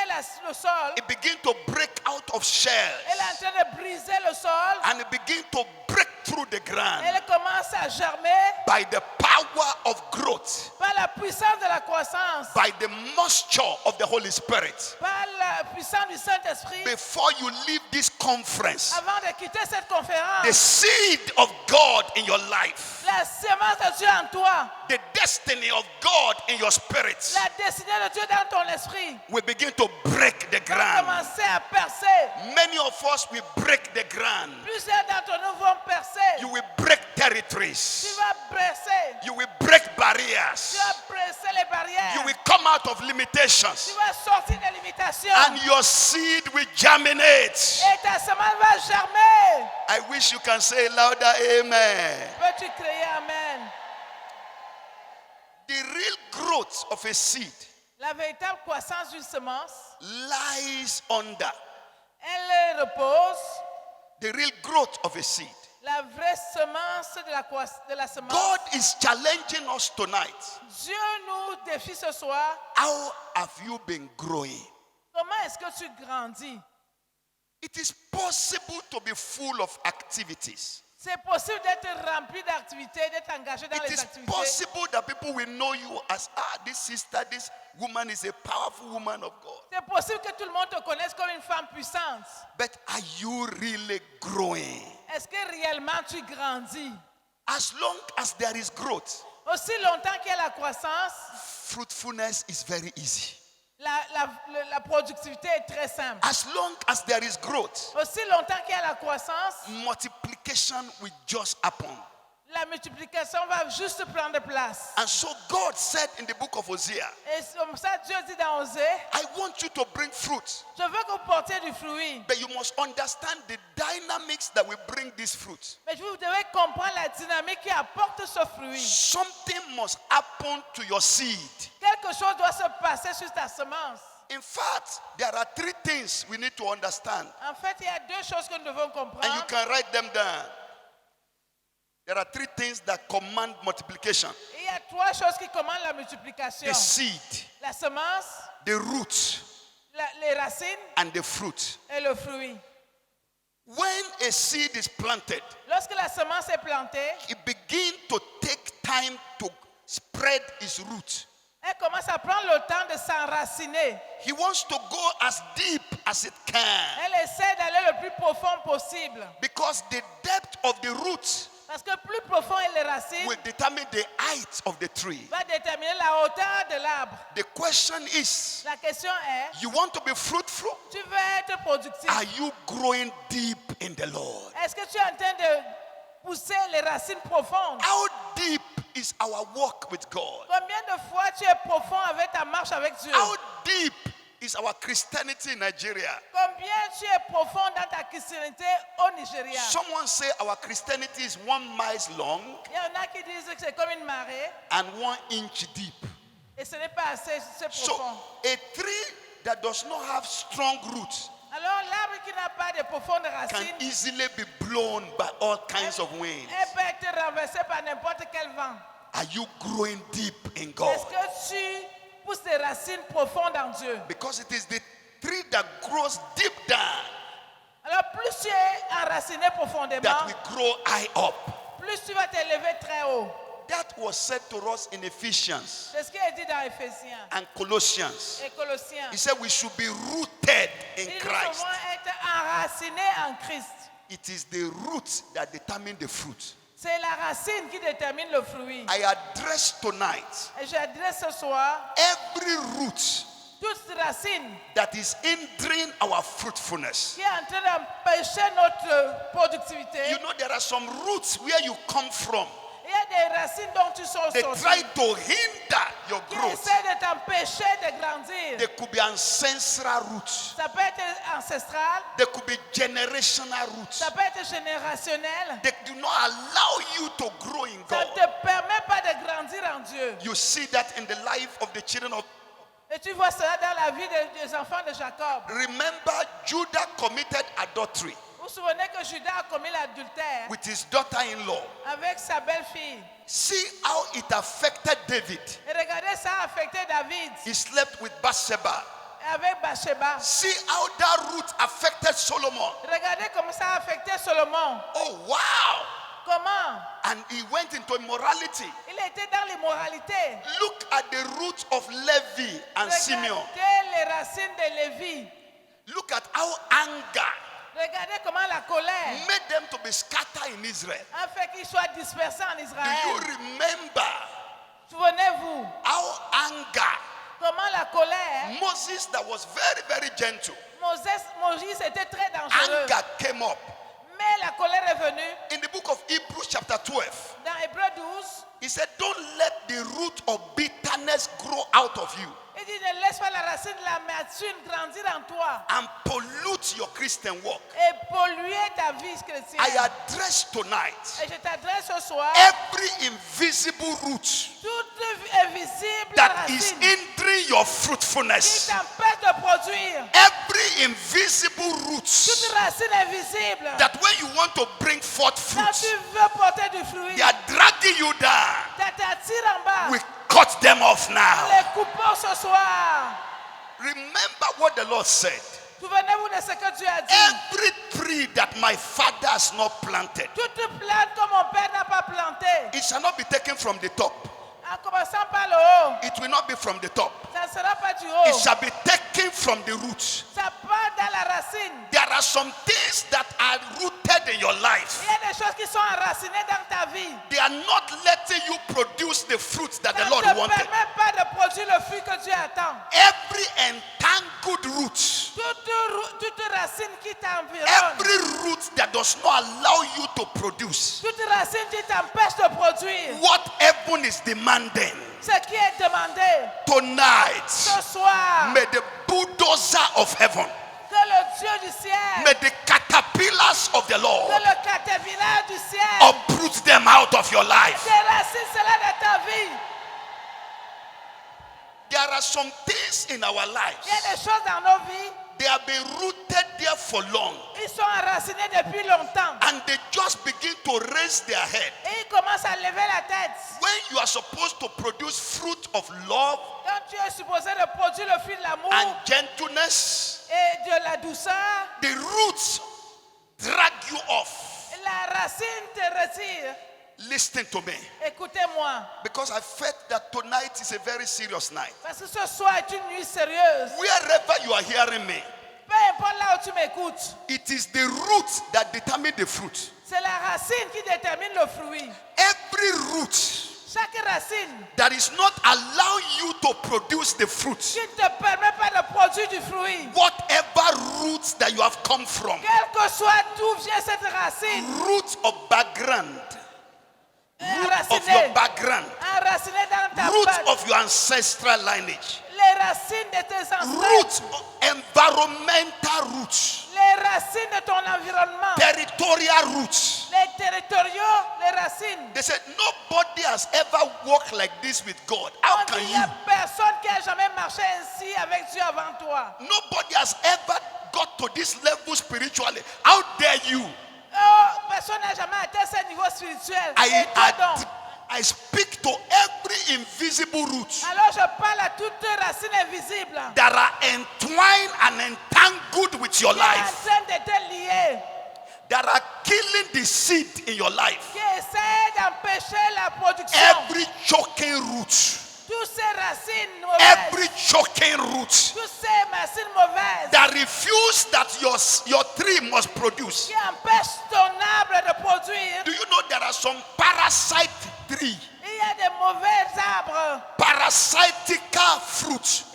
le sol. It begin to break out of shells, Elle est en train de briser le sol. and it begin to break through the ground Elle commence à germer by the power of growth, par la puissance de la croissance, by the moisture of the Holy Spirit. par la puissance du Saint-Esprit. Before you leave this conference, Avant de quitter cette the conférence, seed of God in your life, la semence de Dieu en toi, the destiny of God in your spirit la destinée de Dieu dans ton esprit, will begin to break the va ground. commencer à percer. Many of us will break the ground. Plusieurs d'entre nous vont percer. You will break territories. Tu vas briser. You will break Tu barriers. vas briser les barrières. You will come out of Tu limitations. vas sortir des limitations. And your seed will germinate. Et ta semence va germer. I wish you can say louder, amen. Peux-tu crier amen? The real growth of a seed La véritable croissance d'une semence, lies under. elle repose. The real growth of a seed. La vraie semence de la semence. God is challenging us tonight. Dieu nous défie ce soir. How have you been growing? Comment est-ce que tu grandis? It is possible to be full of activities. C'est possible d'être rempli d'activités, d'être engagé dans It les is activités. possible that people will know you as, this sister, this woman is a powerful woman of God. C'est possible que tout le monde te connaisse comme une femme puissante. But are you really growing? Est-ce que réellement tu grandis? As long as there is growth, Aussi longtemps qu'il y a la croissance, fruitfulness is very easy. la productivité est très simple. As long as there is growth, Aussi longtemps qu'il y a la croissance, multiplication will just happen. la multiplication va juste prendre place. And so God said in the book of Hosea, Et comme ça, Dieu dit dans Osée, I want you to bring fruit, je veux que vous portiez du fruit. but you must understand the dynamics that will bring this fruit. Mais vous devez comprendre la dynamique qui apporte ce fruit. Something must happen to your seed. Quelque chose doit se passer sur ta semence. In fact, there are three things we need to understand, En fait, il y a deux choses que nous devons and you comprendre. can write them down. There are three things that command multiplication: Il y a trois choses qui commandent la multiplication. the seed, La semence, the root, les racines and the fruit. et le fruit. When a seed is planted, Lorsque la semence est plantée, it begins to take time to spread its root. elle commence à prendre le temps de s'enraciner. He wants to go as deep as it can, Elle essaie d'aller le plus profond possible. because the depth of the root Parce que plus profond est les racines, will determine the height of the tree. va déterminer la hauteur de l'arbre. The question is, La question est, you want to be fruitful? tu veux être productif. Are you growing deep in the Lord? Est-ce que tu es en train de pousser les racines profondes? How deep is our walk with God? Combien de fois tu es profond avec ta marche avec Dieu? How deep is our Christianity in Nigeria? Combien tu es profond dans ta christianité au Nigeria? Someone say our Christianity is 1 mile long Il y en a qui disent que c'est comme une marée and 1 inch deep. et ce n'est pas assez So profond. a tree that does not have strong roots Alors l'arbre qui n'a pas de profondes can racines, easily be blown by all kinds of winds. elle peut être renversée par n'importe quel vent. Are you growing deep in God? Est-ce que tu pousses des racines profondes en Dieu? Because it is the tree that grows deep down Alors plus tu es enraciné profondément, that will grow high up. plus tu vas t'élever très haut. That was said to us in Ephesians C'est ce qui est dit dans Éphésiens and Colossians. et Colossiens. He said we should be rooted in Nous Christ. devons être enracinés en Christ. It is the root that determines the fruit. C'est la racine qui détermine le fruit. I address tonight Et j'adresse ce soir every root toute racine that is hindering our fruitfulness. qui est en train d'empêcher notre productivité. You know, there are some roots where you come from. Il y a des racines dont tu sors They sorti try to hinder your qui growth. essaient de t'empêcher de grandir. They could be ancestral roots. Ça peut être ancestral, They could be generational roots. ça peut être générationnel. They do not allow you to grow in Ça ne God. te permet pas de grandir en Dieu. You see that in the life of the children of. Et tu vois cela dans la vie des enfants de Jacob. Remember, Judah committed adultery Vous vous souvenez que Judas a commis l'adultère with his daughter-in-law. avec sa belle-fille. See how it affected David. Et regardez, ça a affecté David He slept with Bathsheba. avec Bathsheba. See how that root affected Solomon. Regardez comment ça a affecté Salomon. Oh, wow. Comment? And he went into immorality. Il était dans l'immoralité. Look at the root of Levi and Simeon. Regardez les racines de Lévi. Look at how anger Regardez comment la colère made them to be scattered in Israel. a fait qu'ils soient dispersés en Do you Israël. remember Souvenez-vous how anger, comment la colère, Moses that was very, very gentle, Moïse était très dangereux. anger came up. Mais la colère est venue. In the book of Hebrews chapter 12, Dans Hébreux 12, he said, don't let the root of bitterness grow out of you il dit ne laisse pas la racine de l'amertume grandir en toi and pollute your Christian walk. et polluer ta vie chrétienne. I address tonight Et je t'adresse ce soir every invisible root toute invisible that is racine hindering your qui fruitfulness. t'empêche de produire. Every invisible root Toute racine invisible. that when you want to bring forth Quand tu fruit, veux porter du fruit, they are dragging you down. ça t'attire en bas. We cut them off now. Les coupons ce soir. Remember what the Lord said. Souvenez-vous de ce que Dieu a dit. Every tree that my father has not planted, Toute plante que mon père n'a pas plantée, it shall not be taken from the top. en commençant par le haut, It will not be from the top. ça ne sera pas du It haut. shall be taken from the root. Ça part dans la racine. There are some things that are rooted in your life. Il y a des choses qui sont enracinées dans ta vie. They are not letting you produce the fruit that Ça the ne Lord te wanted. permet pas de produire le fruit que Dieu attend. Every entangled root, Toute racine qui t'environne, every root that does not allow you to produce toute racine qui t'empêche de produire what heaven is demanding ce qui est demandé tonight, ce soir, may the bulldozer of heaven, que le Dieu du ciel, may the caterpillars of the que Lord le caterpillar du ciel, uproot them out of your life. des racines cela dans ta vie. There are some things in our lives, Il y a des choses dans nos vies, they have been rooted there for long, ils sont enracinés depuis longtemps. and they just begin to raise their head. Et ils commencent à lever la tête. When you are supposed to produce fruit of love Quand tu es supposé de produire le fruit de l'amour and gentleness, et de la douceur, the roots drag you off. la racine te retire. Listen to me, Écoutez-moi, because I felt that tonight is a very serious night. parce que ce soir est une nuit sérieuse. Wherever you are hearing me, Peu importe là où tu m'écoutes, it is the root that determines the fruit. c'est la racine qui détermine le fruit. Every root Chaque racine that is not allowing you to produce the fruit, qui ne te permet pas de produire du fruit, whatever roots that you have come from, quel que soit d'où vient cette racine, root of background, root of your enracinée, background, enracinée dans ta root base, of your ancestral lineage, les racines de tes root ancêtres, of environmental roots, les racines de ton environnement, territorial roots. les territoriaux, les racines. They said nobody has ever walked like this with God. How On can dit, il n'y a you? personne qui a jamais marché ainsi avec Dieu avant toi. Nobody has ever got to this level spiritually. How dare you? Oh, personne n'a jamais atteint ce niveau spirituel. Et toi donc? I speak to every invisible root Alors je parle à toutes racines invisibles that are entwined and entangled with your qui est en life, train de te lier, that are killing the seed in your life. qui essaie d'empêcher la production. Every choking root, Toutes ces racines mauvaises, every choking root toutes ces racines mauvaises that refuse that your tree must produce. qui empêchent ton arbre de produire. Do you know there are some parasite tree, Il y a des mauvais arbres parasitical fruit?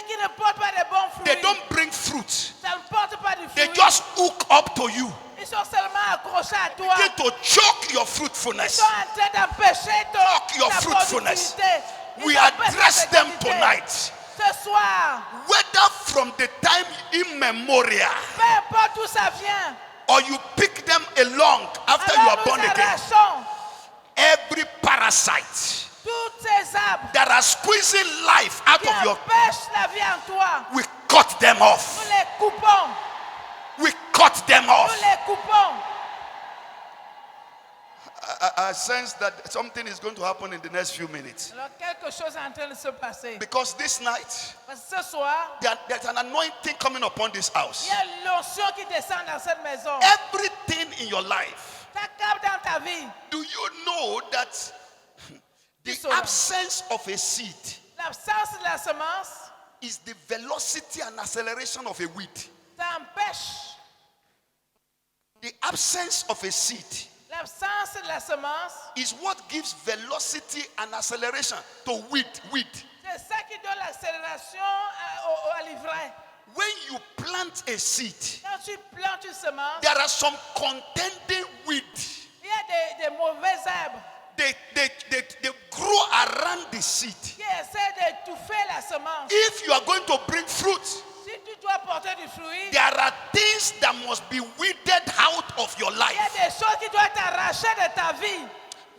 qui ne portent pas de bons fruits. They don't bring fruit. Ça ne porte pas du They fruit. just hook up to you. Ils sont seulement accrochés à toi. Begin to choke your Ils fruitfulness. sont en train d'empêcher Block your ta fruitfulness. productivité. Ils We empêchent address ta them productivité. tonight. Ce soir, Whether from the time immemorial peu importe où ça vient, or you pick them along after you alors are nous born again, arrachons every parasite tous ces arbres that are squeezing life out qui of your, empêchent la vie en toi. we cut them Nous off. les coupons. We cut them Nous off. les coupons. I sense that something is going to happen in the next few minutes. Alors quelque chose est en train de se passer. Because this night, Parce que ce soir, there's an anointing coming upon this house. il y a l'onction qui descend dans cette maison. Everything in your life, Ça capte dans ta vie. do you know that the Disorder. absence of a seed L'absence de la semence, is the velocity and acceleration of a weed? ça empêche. The absence of a seed L'absence de la semence, is what gives velocity and acceleration to weed. c'est ça qui donne l'accélération à l'ivraie. When you plant a seed, Quand tu plantes tu semences, there are some contending weeds. il y a des mauvaises herbes They grow around the seed. qui essaient d'étouffer la semence. If you are going to bring fruit, Si tu dois porter du fruit, there are things that must be weeded out of your il y a life. des choses qui doivent t'arracher de ta vie.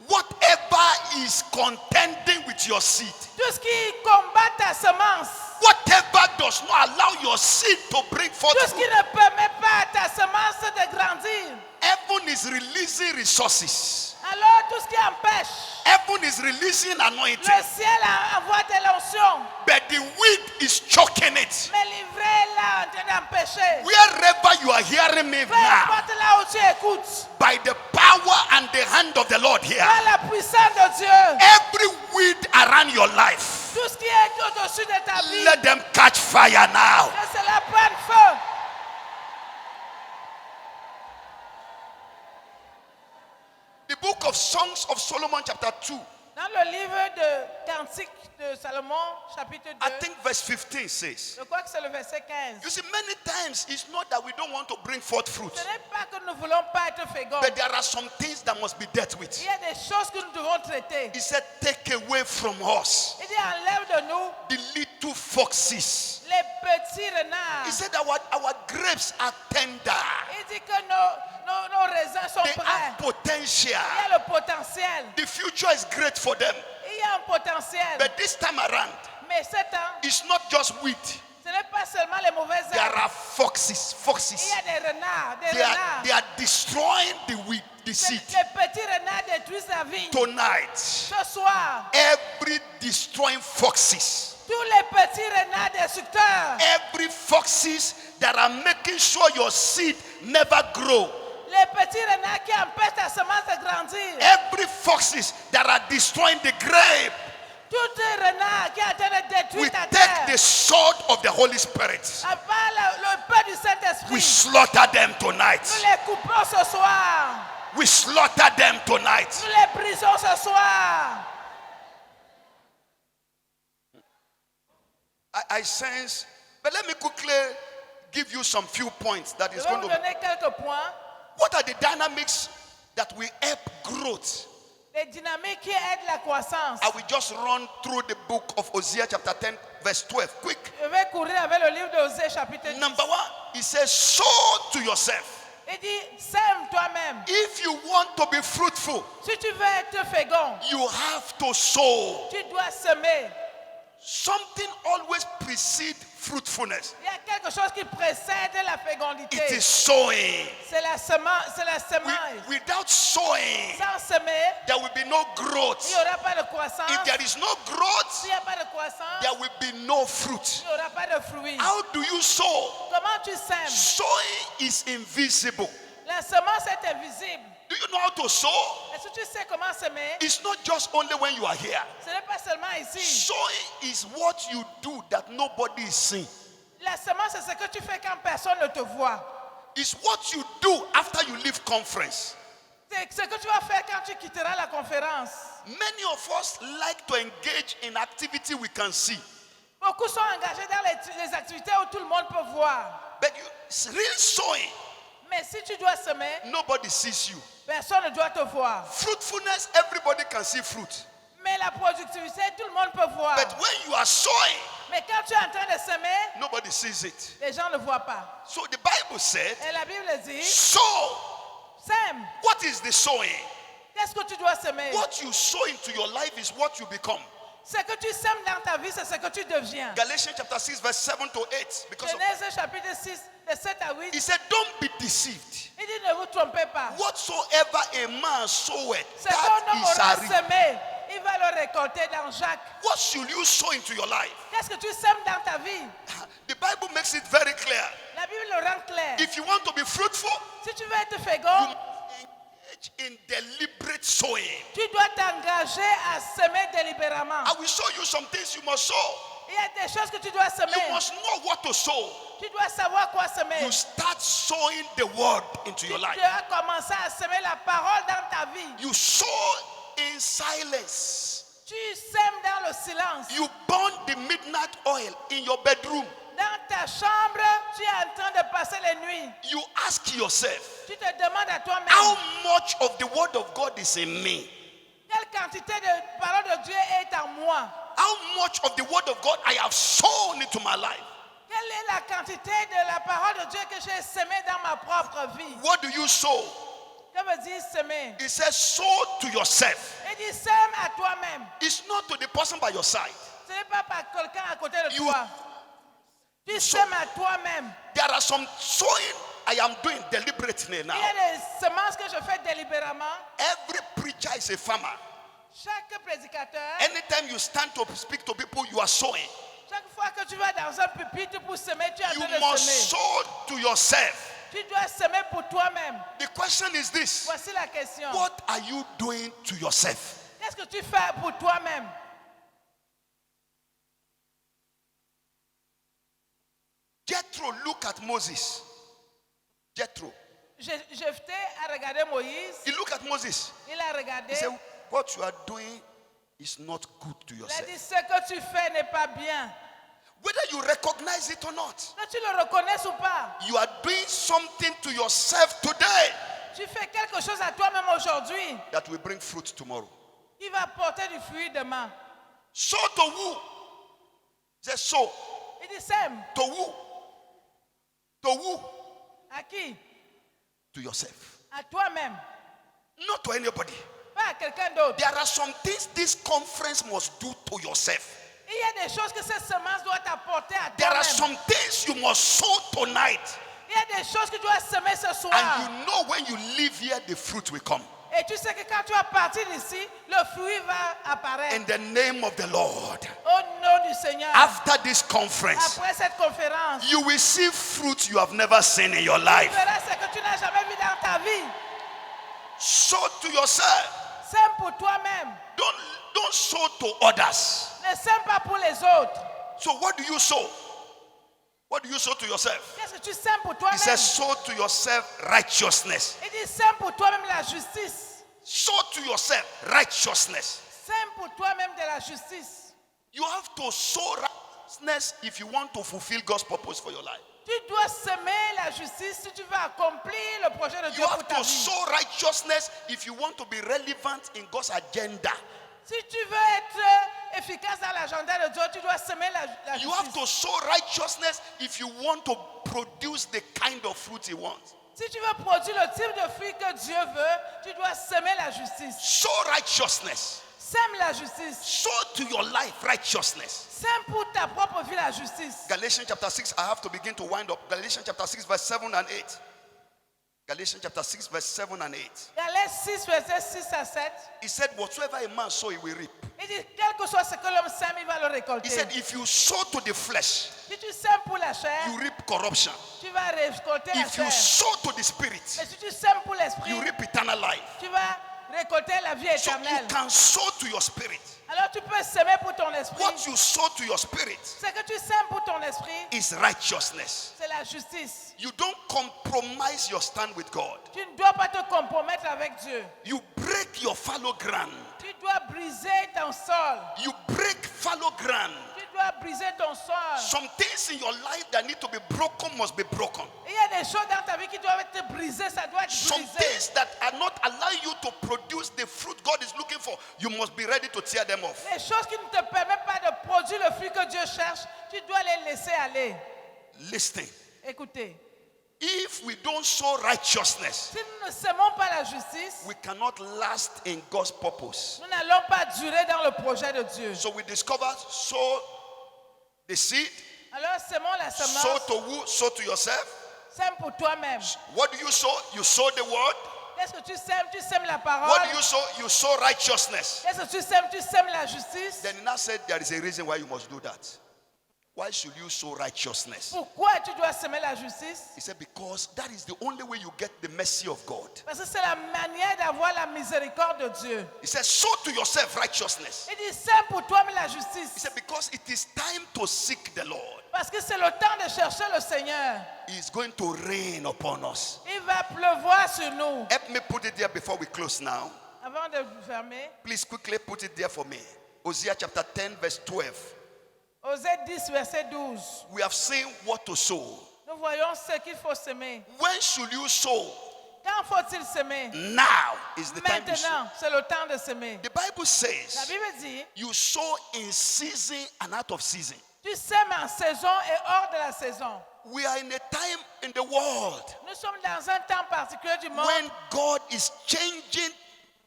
Whatever is contending with your seed, Tout ce qui combat ta semence, whatever does not allow your seed to bring forth tout ce qui fruit, ne permet pas à ta semence de grandir. heaven is releasing resources. Alors tout ce qui empêche, Heaven is releasing le anointing. ciel envoie de l'onction. But the weed is choking it. Mais l'ivraie est là en train d'empêcher. Wherever you are hearing me Peu now, importe là où tu écoutes, by the power and the hand of the Lord here, par la puissance de Dieu, every weed around your life, tout ce qui est au-dessus de ta vie, let them catch fire now. que cela prenne feu. The book of Songs of Solomon chapter 2, Dans le livre de Cantiques de Salomon, chapitre 2, I think verse 15 says, je crois que c'est le verset 15. you see, many times it's not that we don't want to bring forth fruit, Ce n'est pas que nous ne voulons pas être féconds. but there are some things that must be dealt with. Il y a des choses que nous devons traiter. He said, take away from us Il dit, enlève de nous the little foxes. les petits renards. He said, our grapes are tender. Il dit que nos raisins sont They prêts. have potential. Il y a le potentiel. The future is great for them. Il y a un potentiel. But this time around, Mais cet temps, it's not just wheat. ce n'est pas seulement les mauvaises There herbes. are foxes. Il y a des renards. Des renards. They are destroying the wheat, the seed. Les petits renards détruisent la vigne. Tonight, Ce soir, every destroying foxes, tous les petits renards destructeurs, every foxes that are making sure your seed never grow, les petits renards qui empêchent ta semence de grandir, every foxes that are destroying the grape, tous les renards qui sont en train de détruire we ta take terre, the sword of the Holy Spirit. à part le peu du We Saint-Esprit, slaughter them nous tonight. les coupons ce soir. We slaughter them tonight. Nous les brisons ce soir. I sense, but let me quickly give you some few points that Je is vais going vous to. donner quelques points. What are the dynamics that will help growth? Les dynamiques qui aident la croissance. I will just run through the book of Hosea chapter 10 verse 12 quick. Je vais courir avec le livre d'Osée chapitre 10. Number one, he says, sow to yourself. Il dit, sème toi-même. If you want to be fruitful, Si tu veux être fécond, you have to sow. tu dois semer. Something always precedes fruitfulness. Il y a quelque chose qui précède la It fécondité. is sowing. C'est la semence. C'est la semence. Without sowing, Sans semer, there will be no growth. il n'y aura pas de croissance. If there is no growth, S'il n'y a pas de croissance, there will be no fruit. il n'y aura pas de fruits. How do you sow? Comment tu sèmes? Sowing is invisible. La semence est invisible. Do you know how to sow? Est-ce que tu sais comment semer? It's not just only when you are here. Ce n'est pas seulement ici. Sowing is what you do that nobody is seeing. La semence, c'est ce que tu fais quand personne ne te voit. It's what you do after you leave conference. C'est ce que tu vas faire quand tu quitteras la conférence. Many of us like to engage in activity we can see. Beaucoup sont engagés dans les activités où tout le monde peut voir. But real sowing, Mais si tu dois semer, nobody sees you. personne ne doit te voir. Fruitfulness, everybody can see fruit. Mais la productivité, tout le monde peut voir. But when you are sowing, Mais quand tu es en train de semer, nobody sees it. les gens ne voient pas. So the Bible said, Et la Bible dit, sow. sème. What is the sowing? Qu'est-ce que tu dois semer? What you sow into your life is what you become. Ce que tu sèmes dans ta vie, c'est ce que tu deviens. Galatians chapter 6 verse 7 to 8. Because of, Genèse chapitre 6, de 7 à 8. he said, don't be deceived. Il dit, ne vous trompez pas. Whatsoever a man soweth, Ce qu'un homme that aura is a reap. semé, il va le récolter dans Jacques. What should you sow into your life? Qu'est-ce que tu sèmes dans ta vie? The Bible makes it very clear. La Bible le rend clair. If you want to be fruitful, Si tu veux être you fécond, must engage in deliberate sowing. tu dois t'engager à semer délibérément. I will show you some things you must sow. Il y a des choses que tu dois semer. You must know what to sow. Tu dois savoir quoi semer. You start sowing the word into your Tu life. dois commencer à semer la parole dans ta vie. You sow in silence. Tu sèmes dans le silence. You burn the midnight oil in your bedroom. Dans ta chambre, tu es en train de passer les nuits. You ask yourself, Tu te demandes à toi-même, how much of the word of God is in me? quelle quantité de parole de Dieu est en moi? How much of the word of God I have sown into my life? Quelle est la quantité de la parole de Dieu que j'ai semée dans ma propre vie? What do you sow? Que veut dire semer? It says sow to yourself. Il dit sème à toi-même. It's not to the person by your side. Ce n'est pas par quelqu'un à côté de You- toi. Tu sèmes à toi-même. There are some sowing I am doing deliberately now. Il y a des semences que je fais délibérément. Every preacher is a farmer. Chaque prédicateur, Anytime you stand to speak to people, you are sowing. chaque fois que tu vas dans un pupitre pour semer, tu es en You train de must semer. sow to yourself. Tu dois semer pour toi-même. The question is this: Voici la question. what are you doing to yourself? Qu'est-ce que tu fais pour toi-même? Jethro, look at Moses. Jethro, Jephthé a regardé Moïse. he looked at Moses. Il a regardé. He said, what you are doing is not good to Il a yourself. dit ce que tu fais n'est pas bien. Whether you recognize it or not, Que tu le reconnaisses ou pas, you are doing something to yourself today tu fais quelque chose à toi-même aujourd'hui that will bring fruit tomorrow. qui va porter du fruit demain. Sow to who? He said, sow Il dit sème. to who? To who? À qui? To yourself. À toi-même. Not to anybody. Pas à quelqu'un d'autre. There are some things this conference must do to yourself. Il y a des choses que cette semence doit t'apporter à There are toi-même. some things you must sow tonight. Il y a des choses que tu dois semer ce soir. And you know when you leave here, the fruit will come. Et tu sais que quand tu vas partir d'ici, le fruit va apparaître. In the name of the Lord. Au nom du Seigneur. After this conference, Après cette conférence, you will see fruit you have never seen in your tu life. verras ce que tu n'as jamais vu dans ta vie. Sow to yourself. Sème pour toi-même. Don't sow to others. Ne sème pas pour les autres. So what do you sow? What do you sow to yourself? Qu'est-ce que tu sèmes pour He toi-même? says, sow to yourself righteousness. Il dit sème pour toi-même la justice. Sow to yourself righteousness. Sème pour toi-même de la justice. You have to sow righteousness if you want to fulfill God's purpose for your life. Tu dois semer la justice si tu veux accomplir le projet de Dieu You pour have ta to vie. sow righteousness if you want to be relevant in God's agenda. Si tu veux être efficace dans l'agenda de Dieu, tu dois semer la You have justice. to sow righteousness if you want to produce the kind of fruit He wants. Si tu veux produire le type de fruit que Dieu veut, tu dois semer la justice. Sow righteousness. Sème la justice. Sow to your life righteousness. Sème pour ta propre vie la justice. Galatians chapter 6, I have to begin to wind up. Galatians chapter 6, verse 7 and 8. Galatians chapter 6, verse 7 and 8. Galates 6, versets 6 à 7. He said, whatsoever a man sow, he will reap. Il dit, quel que soit ce que l'homme sème, il va le He récolter. said, if you sow to the flesh, Si tu sèmes pour la chair, you reap corruption. tu vas récolter la If you chair. sow to the spirit, Mais si tu sèmes pour l'esprit, you reap eternal life. tu vas récolter la vie So you éternelle. can sow to your spirit. Alors tu peux semer pour ton esprit. What you sow to your spirit Ce que tu sèmes pour ton esprit, is righteousness. c'est la justice. You don't compromise your stand with God. Tu ne dois pas te compromettre avec Dieu. You break your fallow ground. Tu dois briser ton sol. You break fallow ground. Tu dois briser ton sol. Some things in your life that need to be broken must be broken. Il y a des choses dans ta vie qui doivent être brisées, ça doit être Some brisé. things that are not allowing you to produce the fruit God is looking for, you must be ready to tear them off. Les choses qui ne te permettent pas de produire le fruit que Dieu cherche, tu dois les laisser aller. Listen, Écoutez, if we don't sow righteousness, si nous ne semons pas la justice, we cannot last in God's purpose. nous n'allons pas durer dans le projet de Dieu. So we discovered sow the seed, Alors semons la sow semence, to who? Sow to yourself. sème pour toi-même. What do you sow? You sow the word. Qu'est-ce que tu sèmes? Tu sèmes la What parole. do you sow? You sow righteousness. Qu'est-ce que tu sèmes? Tu sèmes la justice. Then he now said there is a reason why you must do that. Why should you sow righteousness? Pourquoi tu dois semer la justice? He said, because that is the only way you get the mercy of God. Parce que c'est la manière d'avoir la miséricorde de Dieu. He said, sow to yourself righteousness. Il dit, sème pour toi-même la He justice. said, because it is time to seek the Lord. Parce que c'est le temps de chercher le Seigneur. He is going to rain upon us. Il va pleuvoir sur nous. Help me put it there before we close now. Avant de fermer, Please quickly put it there for me. Hosea chapter 10, verse 12. Osée 10, verset 12. we have seen what to sow. Nous voyons ce qu'il faut semer. When should you sow? Quand faut-il semer? Now is the time to sow. Maintenant, c'est le temps de semer. The Bible La says Bible dit, you sow in season and out of season. tu sèmes en saison et hors de la saison. We are in a time in the world Nous sommes dans un temps particulier du monde. when God is changing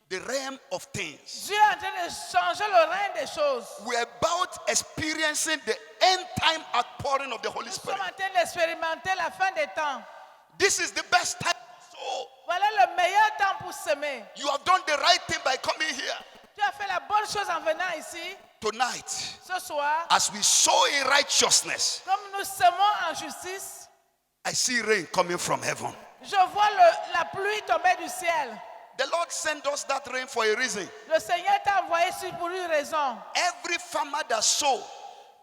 the realm of things. Dieu est en train de changer le règne des choses. We're about experiencing the end time outpouring of the Holy Nous Spirit. sommes en train d'expérimenter la fin des temps. This is the best time to sow. Voilà le meilleur temps pour semer. You have done the right thing by coming here Tu as fait la bonne chose en venant ici, tonight. ce soir. As we sow in righteousness, Comme nous semons en justice, I see rain coming from heaven. je vois la pluie tomber du ciel. The Lord sent us that rain for a reason. Le Seigneur t'a envoyé ici pour une raison. Every farmer that sow,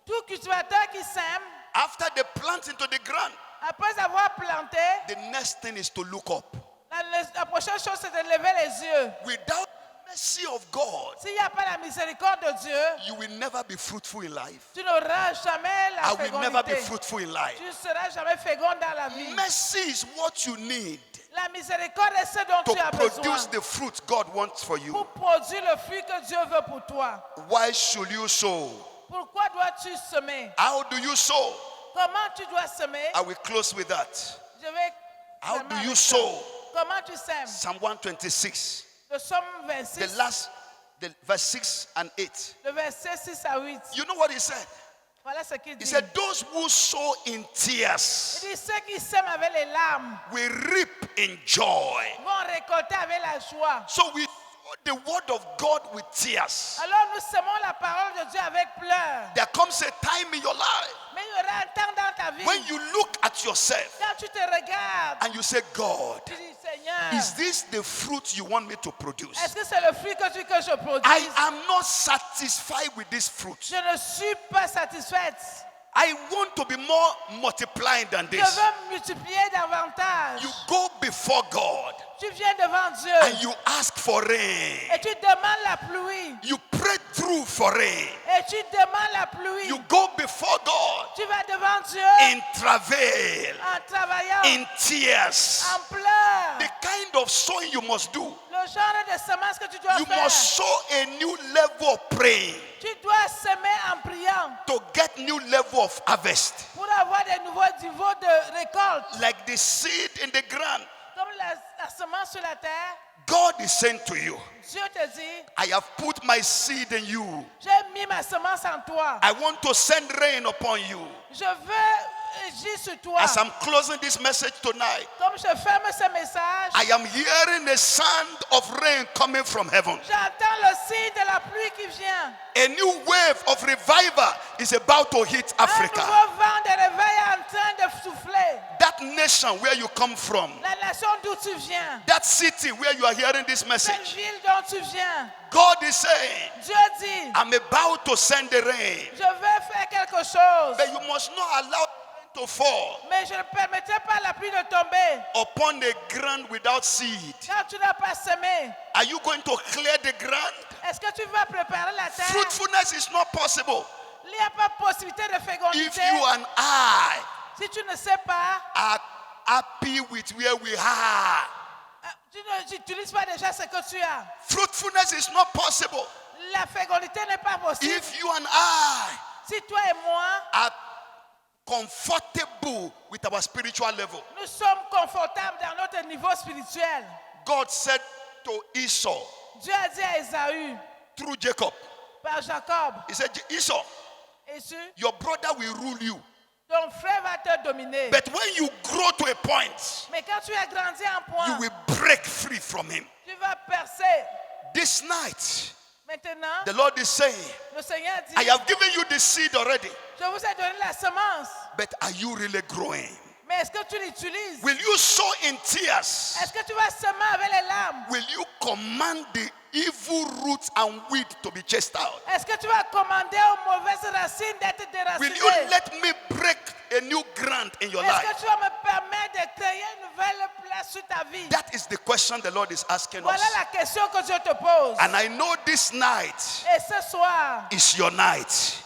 Tout cultivateur qui sème, after they plant into the ground, après avoir planté, the next thing is to look up. la prochaine chose c'est de lever les yeux. Without the mercy of God, S'il n'y a pas la miséricorde de Dieu, you will never be fruitful in life. tu n'auras jamais la I will never be fécondité. fruitful in life. Tu ne seras jamais fécond dans la vie. Mercy is what you need La miséricorde est ce dont to tu as produce besoin the fruit God wants for you. pour produire le fruit que Dieu veut pour toi. Why should you sow? Pourquoi dois-tu semer? How do you sow? Comment tu dois semer? I will close with that. Je vais How semer do avec you ça. sow? Comment tu sèmes? Psalm 126, Le psaume the 26, verse 6 and 8. le verset 6 à 8. You know what he said? Voilà ce qu'il He dit. said, those who sow in tears Il dit, ceux qui sèment avec les larmes will reap in joy. vont récolter avec la joie. So we sow the word of God with tears. Alors nous semons la parole de Dieu avec pleurs. There comes a time in your life Mais il y aura un temps dans ta vie, when you look at yourself quand tu te regardes, and you say, God, tu dis, Seigneur, is this the fruit you want me to produce? est-ce que c'est le fruit que tu veux que je I produise? am not satisfied with this fruit. Je ne suis pas satisfaite. I want to be more multiplying than Je this. veux multiplier davantage. You go before God Tu viens devant Dieu and you ask for rain. et tu demandes la pluie. You pray through for rain. Et tu demandes la pluie. You go before God Tu vas devant Dieu in travail, en travaillant, in tears. en pleurs. The kind of sowing you must do. Le genre de semence que tu dois You faire. must sow a new level of praying Tu dois semer en priant to get new level of harvest. pour avoir des nouveaux niveaux de récolte. Like the seed in the ground. Comme la semence sur la terre, God is saying to you, Dieu te dit, I have put my seed in you. j'ai mis ma semence en toi. I want to send rain upon you. Je veux agir sur toi. As I'm closing this message tonight, Comme je ferme ce message, I am hearing the sound of rain coming from heaven. j'entends le signe de la pluie qui vient. A new wave of revival is about to hit Un Africa. nouveau vent de réveil est en train de souffler. That nation where you come from, La nation d'où tu viens, that city where you are hearing this cette message, ville dont tu viens, God is saying, Dieu dit, I'm about to send the rain. je vais faire quelque chose. But you must not allow rain to fall Mais je ne permettrai pas la pluie de tomber upon the ground without seed. quand tu n'as pas semé. Are you going to clear the ground? Est-ce que tu vas préparer la terre? Fruitfulness is not possible Il n'y a pas possibilité de if fécondité. you and I Si tu ne sais pas, are happy with where we are. tu n'utilises pas déjà ce que tu as. Fruitfulness is not possible La fécondité n'est pas possible. if you and I Si toi et moi, are comfortable with our spiritual level. nous sommes confortables dans notre niveau spirituel. God said to Esau Dieu a dit à Ésaü, through Jacob, par Jacob, he said, Esau, Esau, your brother will rule you. ton frère va te dominer. But when you grow to a point, Mais quand tu as grandi en you point, will break free from him. tu vas percer. This night, Maintenant, the Lord is saying, le Seigneur dit, I have given you the seed already, je vous ai donné la semence. but are you really growing? Mais est-ce que tu l'utilises? Will you sow in tears? Est-ce que tu vas semer avec les larmes? Will you command the evil roots and weed to be chased out? Est-ce que tu vas commander aux mauvaises racines d'être Will déracinées? you let me break a new ground in your Est-ce life? que tu vas me permettre de créer une nouvelle place sur ta vie? That is the question the Lord is asking Voilà us. la question que Dieu te pose. And I know this night Et ce soir, is your night.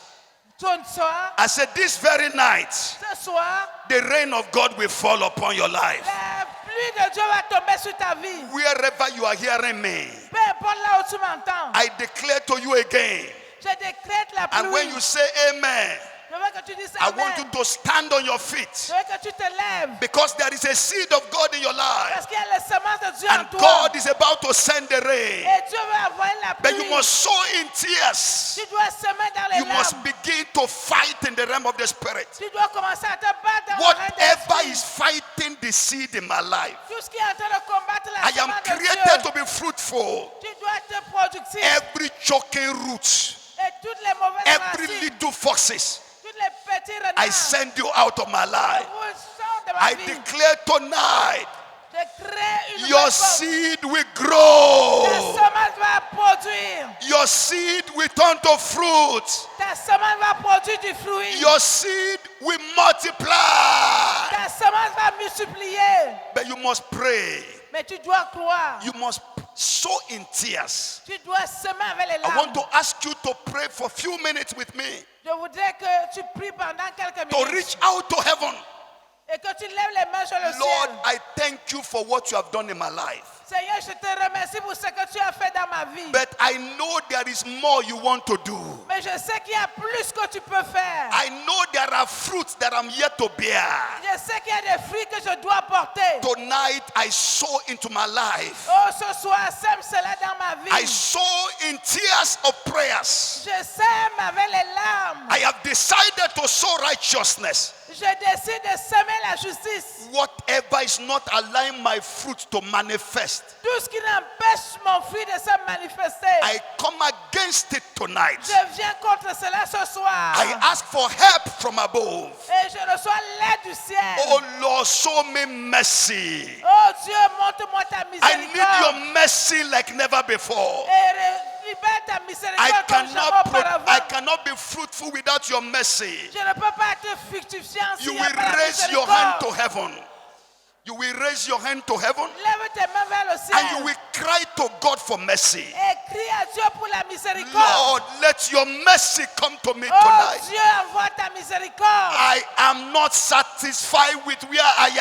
Ce soir, I said, this very night, ce soir, the rain of God will fall upon your life. la pluie de Dieu va tomber sur ta vie. Wherever you are hearing me, Peu importe là où tu m'entends. I declare to you again. Je décrète la And when pluie. you say amen, Je veux que tu dises I amen. want you to stand on your feet. Je veux que tu te lèves. Because there is a seed of God in your life. Parce qu'il y a la semence de Dieu en And toi. God is about to send the rain. Et Dieu va envoyer la But pluie. you must sow in tears. Tu dois semer dans les You must larmes. begin to fight in the realm of the spirit. Tu dois commencer à te battre dans le règne Whatever d'esprit. is fighting the seed in my life, Tout ce qui est en train de combattre la I am semence de created to Dieu. be fruitful. Tu dois être productif. Every choking root, Et toutes les mauvaises every racines, little foxes, toutes les petits renards, I send you out of my life. vous sortez de ma I vie. declare tonight, Je crée une your nouvelle forme. seed will La grow. semence va produire. Your seed will turn to fruit. Ta semence va produire du fruit. Your seed will multiply. Ta semence va multiplier. But you must pray. Mais tu dois croire. You must sow in tears. Tu dois semer avec les I want larmes. to ask you to pray for a few minutes with me. Je voudrais que tu pries pendant quelques To minutes. reach out to heaven. Et que tu lèves les mains sur le Lord, ciel. I thank you for what you have done in my life. Seigneur, je te remercie pour ce que tu as fait dans ma vie. But I know there is more you want to do. Mais je sais qu'il y a plus que tu peux faire. I know there are fruits that I'm yet to bear. Je sais qu'il y a des fruits que je dois porter. Tonight I sow into my life. Oh, ce soir, sème cela dans ma I vie. sow in tears of prayers. Je sème avec les larmes. I have decided to sow righteousness. Je décide de semer la justice. Whatever is not allowing my fruit to manifest, Tout ce qui n'empêche mon fruit de se manifester. I come against it tonight. Je viens contre cela ce soir. I ask for help from above. Et je reçois l'aide du ciel. Oh Lord, show me mercy. Oh Dieu, montre-moi ta I need your miséricorde. mercy like never before. Et libère ta I miséricorde comme jamais I auparavant. cannot be fruitful without your mercy. Je ne peux pas être fructifiant You s'il n'y a will pas la raise your hand to miséricorde. heaven. You will raise your hand to heaven Lève tes mains vers le and you ciel. will cry to God for mercy. Et crie à Dieu pour la miséricorde. Lord, let your mercy come to me Oh tonight. Dieu, envoie ta miséricorde. I am not satisfied with where I Je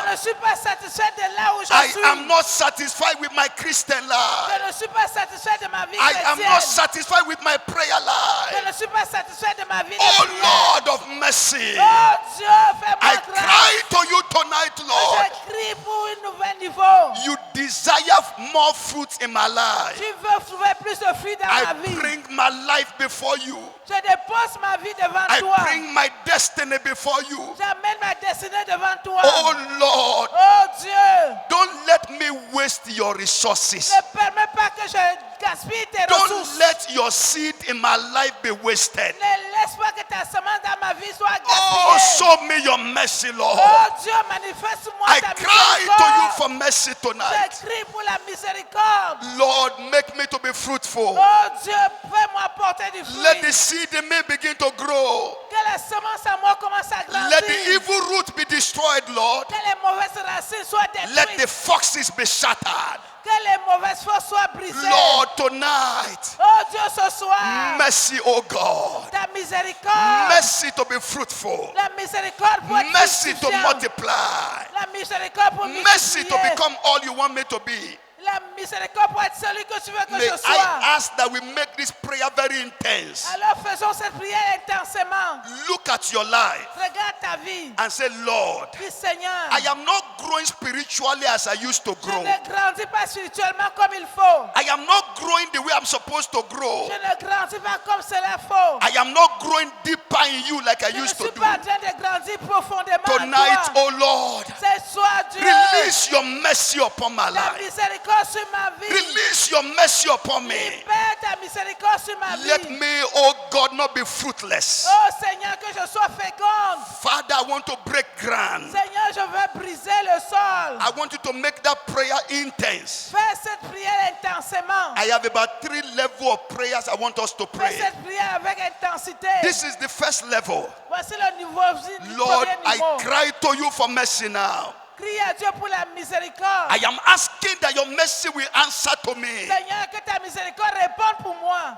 am. ne suis pas satisfait de là où je I suis. am not satisfied with my Christian life. Je ne suis pas satisfait de ma vie I am not chrétienne. satisfied with my prayer Je life. ne suis pas satisfait de ma vie de Oh prière. Lord of mercy, Oh Dieu, I fais-moi grâce. cry to you tonight, Lord. Je crie pour un nouvel niveau. You desire more fruit in my life. Tu veux trouver plus de fruits dans ma I vie. bring my life before you. Je dépose ma vie devant I toi. bring my destiny before you. J'amène ma destinée devant toi. Oh Lord, Oh Dieu, don't let me waste your resources. ne permets pas que je gaspille tes Don't ressources. let your seed in my life be wasted. Ne laisse pas que ta semence dans ma vie soit Oh, gaspillée. show me your mercy, Lord. Oh Dieu, manifeste-moi I ta cry to you miséricorde. for mercy tonight. Je crie pour la miséricorde. Lord, make me to be fruitful. Oh Dieu, fais-moi porter du fruit. Let the seed in me begin to grow. Que la semence en moi commence à grandir. Let the evil root be destroyed, Lord. Que les mauvaises racines soient Let the détruites. foxes be shattered. Que les mauvaises forces soient brisées. Lord, tonight, Oh Dieu, ce soir, mercy, oh God. ta miséricorde. Mercy to be fruitful. La miséricorde pour être Mercy to fructifiant. multiply. La miséricorde pour Mercy to multiplier. become all you want me to be. La miséricorde pour être celui que tu veux que May je I sois. ask that we make this prayer very intense. Alors faisons cette prière intensément. Look at your life Regarde ta vie. and say, Lord, Dis Seigneur, I am not growing spiritually as I used to je grow. ne grandis pas spirituellement comme il faut. I am not growing the way I'm supposed to grow. Je ne grandis pas comme cela faut. I am not growing deeper in you like I Je ne used to suis do. pas en train de grandir profondément en Tonight, toi. oh Lord, Ce soir, Dieu, release your mercy upon my ta life. miséricorde sur ma vie. Release your mercy upon me. Libère ta miséricorde sur ma Let vie. me, oh God, not be fruitless. Oh Seigneur, que je sois féconde. Father, I want to break ground. Seigneur, je veux briser le sol. I want you to make that prayer intense. Fais cette prière intensément. I have about 3 levels of prayers I want us to Fais pray. cette prière avec intensité. This is the first level. Voici le niveau. Le Lord, premier I niveau. cry to you for mercy now. Crie à Dieu pour la miséricorde. I am asking that your mercy will answer to me. Seigneur, que ta miséricorde réponde pour moi.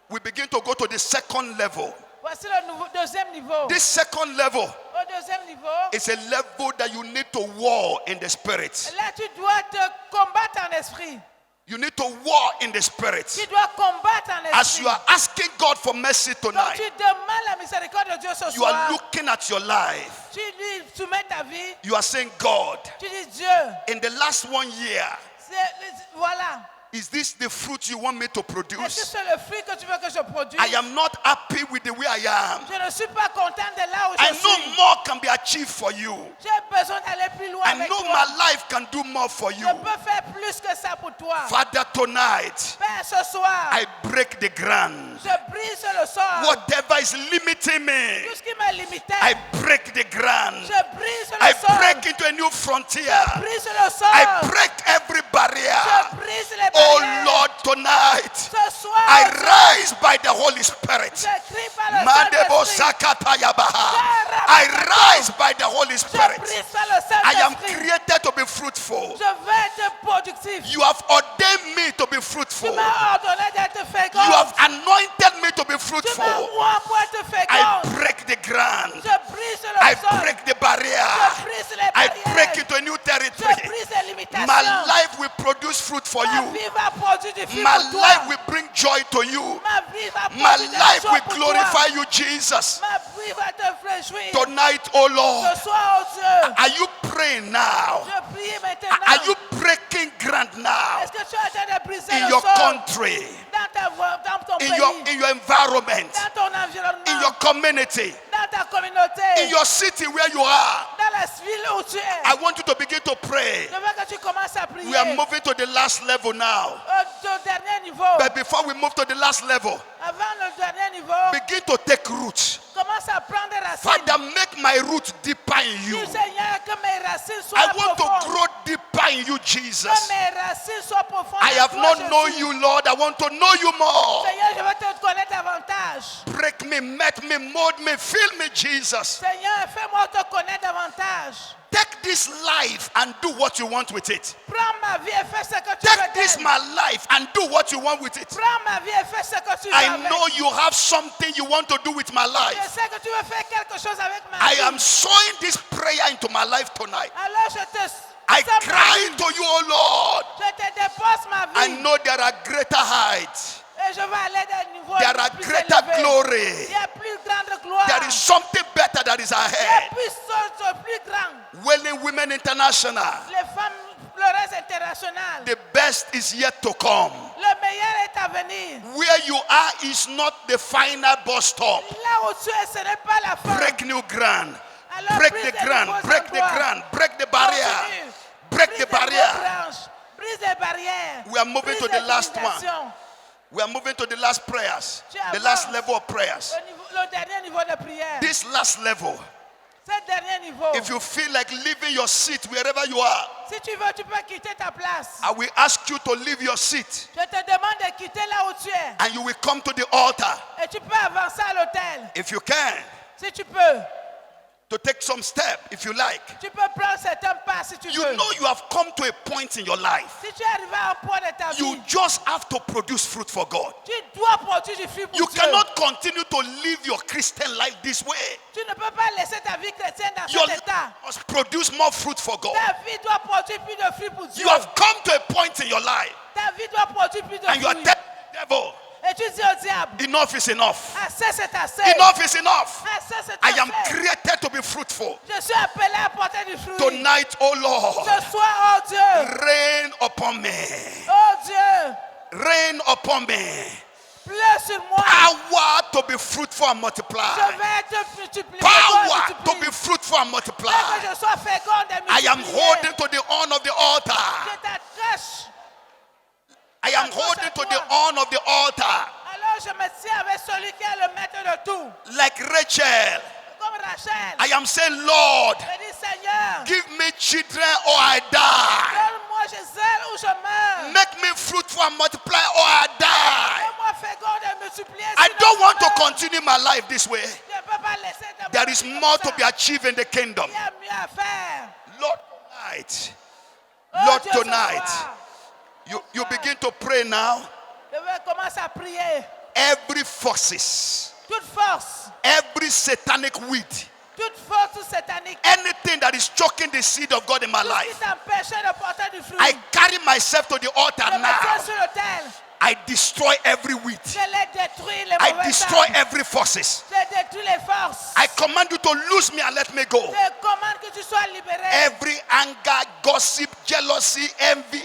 We begin to go to the second level. Voici le deuxième niveau. This second level Au deuxième niveau, is a level that you need to war in the spirit. là, tu dois te combattre en esprit. You need to war in the spirit. Tu dois combattre en As esprit. you are asking God for mercy Donc, tonight, tu demandes la miséricorde de Dieu ce you are soir. looking at your life. Tu lui soumets ta vie. You are saying, God, Tu dis, Dieu, in the last 1 year, voilà. is this the fruit you want me to Est-ce que produce? c'est le fruit que tu veux que je produise? I am not happy with the way I am. Je ne suis pas content de là où I je know suis. more can be achieved for you. J'ai besoin d'aller plus loin I avec know toi. my life can do more for you. Je peux faire plus que ça pour toi. Father, tonight, Père, ce soir, I break the ground. je brise le sort. Whatever is limiting me, Tout ce qui me limitait, I break the ground. je brise I le sort. break into a new frontier. Je brise le sort. I break every barrier. Je brise les Oh barrières. Lord, tonight, Ce soir, I rise by the Holy Spirit. je crie par le Madebo Saint-Esprit. Sakatayabaha. I rise by the Holy Je Spirit. brise par le I am Saint-Esprit. created to be fruitful. Je veux être productif. You have ordained me to be Tu fruitful. m'as ordonné d'être fécond. You have anointed me to be Tu m'as fruitful. oint pour être I fécond. break the ground. Je brise le I sol. break the barrier. Je brise les I barrières. break into a new Je territory. brise les limitations. My life will produce fruit for Ma you. vie va produire du fruit My pour toi. life will bring joy to you. Ma vie va My produire de la life joie will pour glorify toi. you, Jesus. Ma vie va te réjouir. Tonight, oh Lord, Ce soir, oh Dieu, are you praying now? je prie maintenant. Are you breaking ground now Est-ce que tu es en train de briser in le your sol country, dans ton in pays, your environment, dans ton environnement, in your community, dans ta communauté, in your city where you are? dans la ville où tu es? I want you to begin to pray. Je veux que tu commences à prier. We are moving to the last level now. Au dernier niveau. But before we move to the last level, Avant le dernier niveau, begin to take root. commence à prendre racine. Father, make my root deeper in you. Dis, Seigneur, que mes racines soient I want to profondes. grow deeper in you, Jesus. Que mes racines soient profondes. I en have toi, not Jésus. known you, Lord. I want to know you more. Seigneur, je veux te connaître davantage. Break me, make me, mold me, fill me, Jesus. Seigneur, fais-moi te connaître davantage. Take this life and do what you want with it. Prends ma vie et fais ce que tu Take veux this d'elle. my life and do what you want with it. Prends ma vie et fais ce que tu veux I avec. know you have something you want to do with my Je life. sais que tu veux faire quelque chose avec ma I vie. am sowing this prayer into my life tonight. Alors je te I sème ma cry vie. to you, O Lord. Je te dépose ma I vie. know there are greater heights. Et je vais aller d'un niveau There are plus greater élevé. glory. Il y a plus grande gloire. There is something better that is Il y a ahead. plus chose plus grand. Wailing Women International. Les femmes pleureuses internationales. The best is yet to come. Le meilleur est à venir. Where you are is not the final bus stop. Là où tu es, ce n'est pas la fin. Break new ground. Alors, Break brise the les ground. nouveaux Break the endroits. ground. Break the barrier. Continue. Break Brise the les barrier. nouvelles branches. Brise les barrières. We are moving Brise to the les last one. limitations. We are moving to the last prayers. Tu The last avances. level of prayers. Le dernier niveau de prière. This last level. Ce dernier niveau. If you feel like leaving your seat wherever you are, Si tu veux, tu peux quitter ta place. I will ask you to leave your seat Je te demande de quitter là où tu es. and you will come to the altar. Et tu peux avancer à l'autel. If you can, Si tu peux. to take some step if you like. Tu peux prendre certains pas si tu You veux. know you have come to a point in your life. Si tu es arrivé à un point de ta You vie, just have to produce fruit for God. tu dois produire du fruit pour You Dieu. cannot continue to live your Christian life this way. Tu ne peux pas laisser ta vie chrétienne dans Your cet état. life must produce more fruit for God. Ta vie doit produire plus de fruits pour Dieu. You have come to a point in your life Ta vie doit produire plus de and you are fruits. telling the devil, Et tu dis au diable, enough is enough. assez c'est assez. Enough is enough. Assez c'est I am assez. created to be fruitful. Je suis appelé à porter du fruit. Tonight, oh Lord, Ce soir, oh Dieu, rain upon me. oh Dieu, Rain upon me. pleure sur moi. Power to be fruitful and multiply. Je vais te multiplier. Power to be fruitful and Que multiply. je sois féconde et I am multipliée. holding to the horn of the altar. Je t'attache. I am holding to the horn of the altar. Alors je me tiens avec celui qui est le maître de tout. Like Rachel, Comme Rachel. I am saying, Lord, Je dis, Seigneur, give me children or I die. donne-moi Gisèle ou je meurs. Make me fruitful and multiply or I die. Donne-moi féconde et multipliée. I sinon don't je want to meurs. continue my life this way. Je ne peux pas laisser ta There vie is comme more ça. to be achieved in the kingdom. Il y a mieux à faire. Lord, tonight, Oh, Lord, Dieu, ce tonight, soir, you begin to pray now. je vais commencer à prier. Every forces toute force, every satanic weed, toute force satanique, anything that is choking the seed of God in my tout ce qui life, t'empêchait de porter du fruit. I carry myself to the altar Je me tiens now. sur l'autel. I destroy every weed. Je les détruis, les I mauvaises destroy âmes. every forces. Je détruis les forces. I command you to loose me and let me go. Je commande que tu sois libéré. Every anger, gossip, jealousy, envy,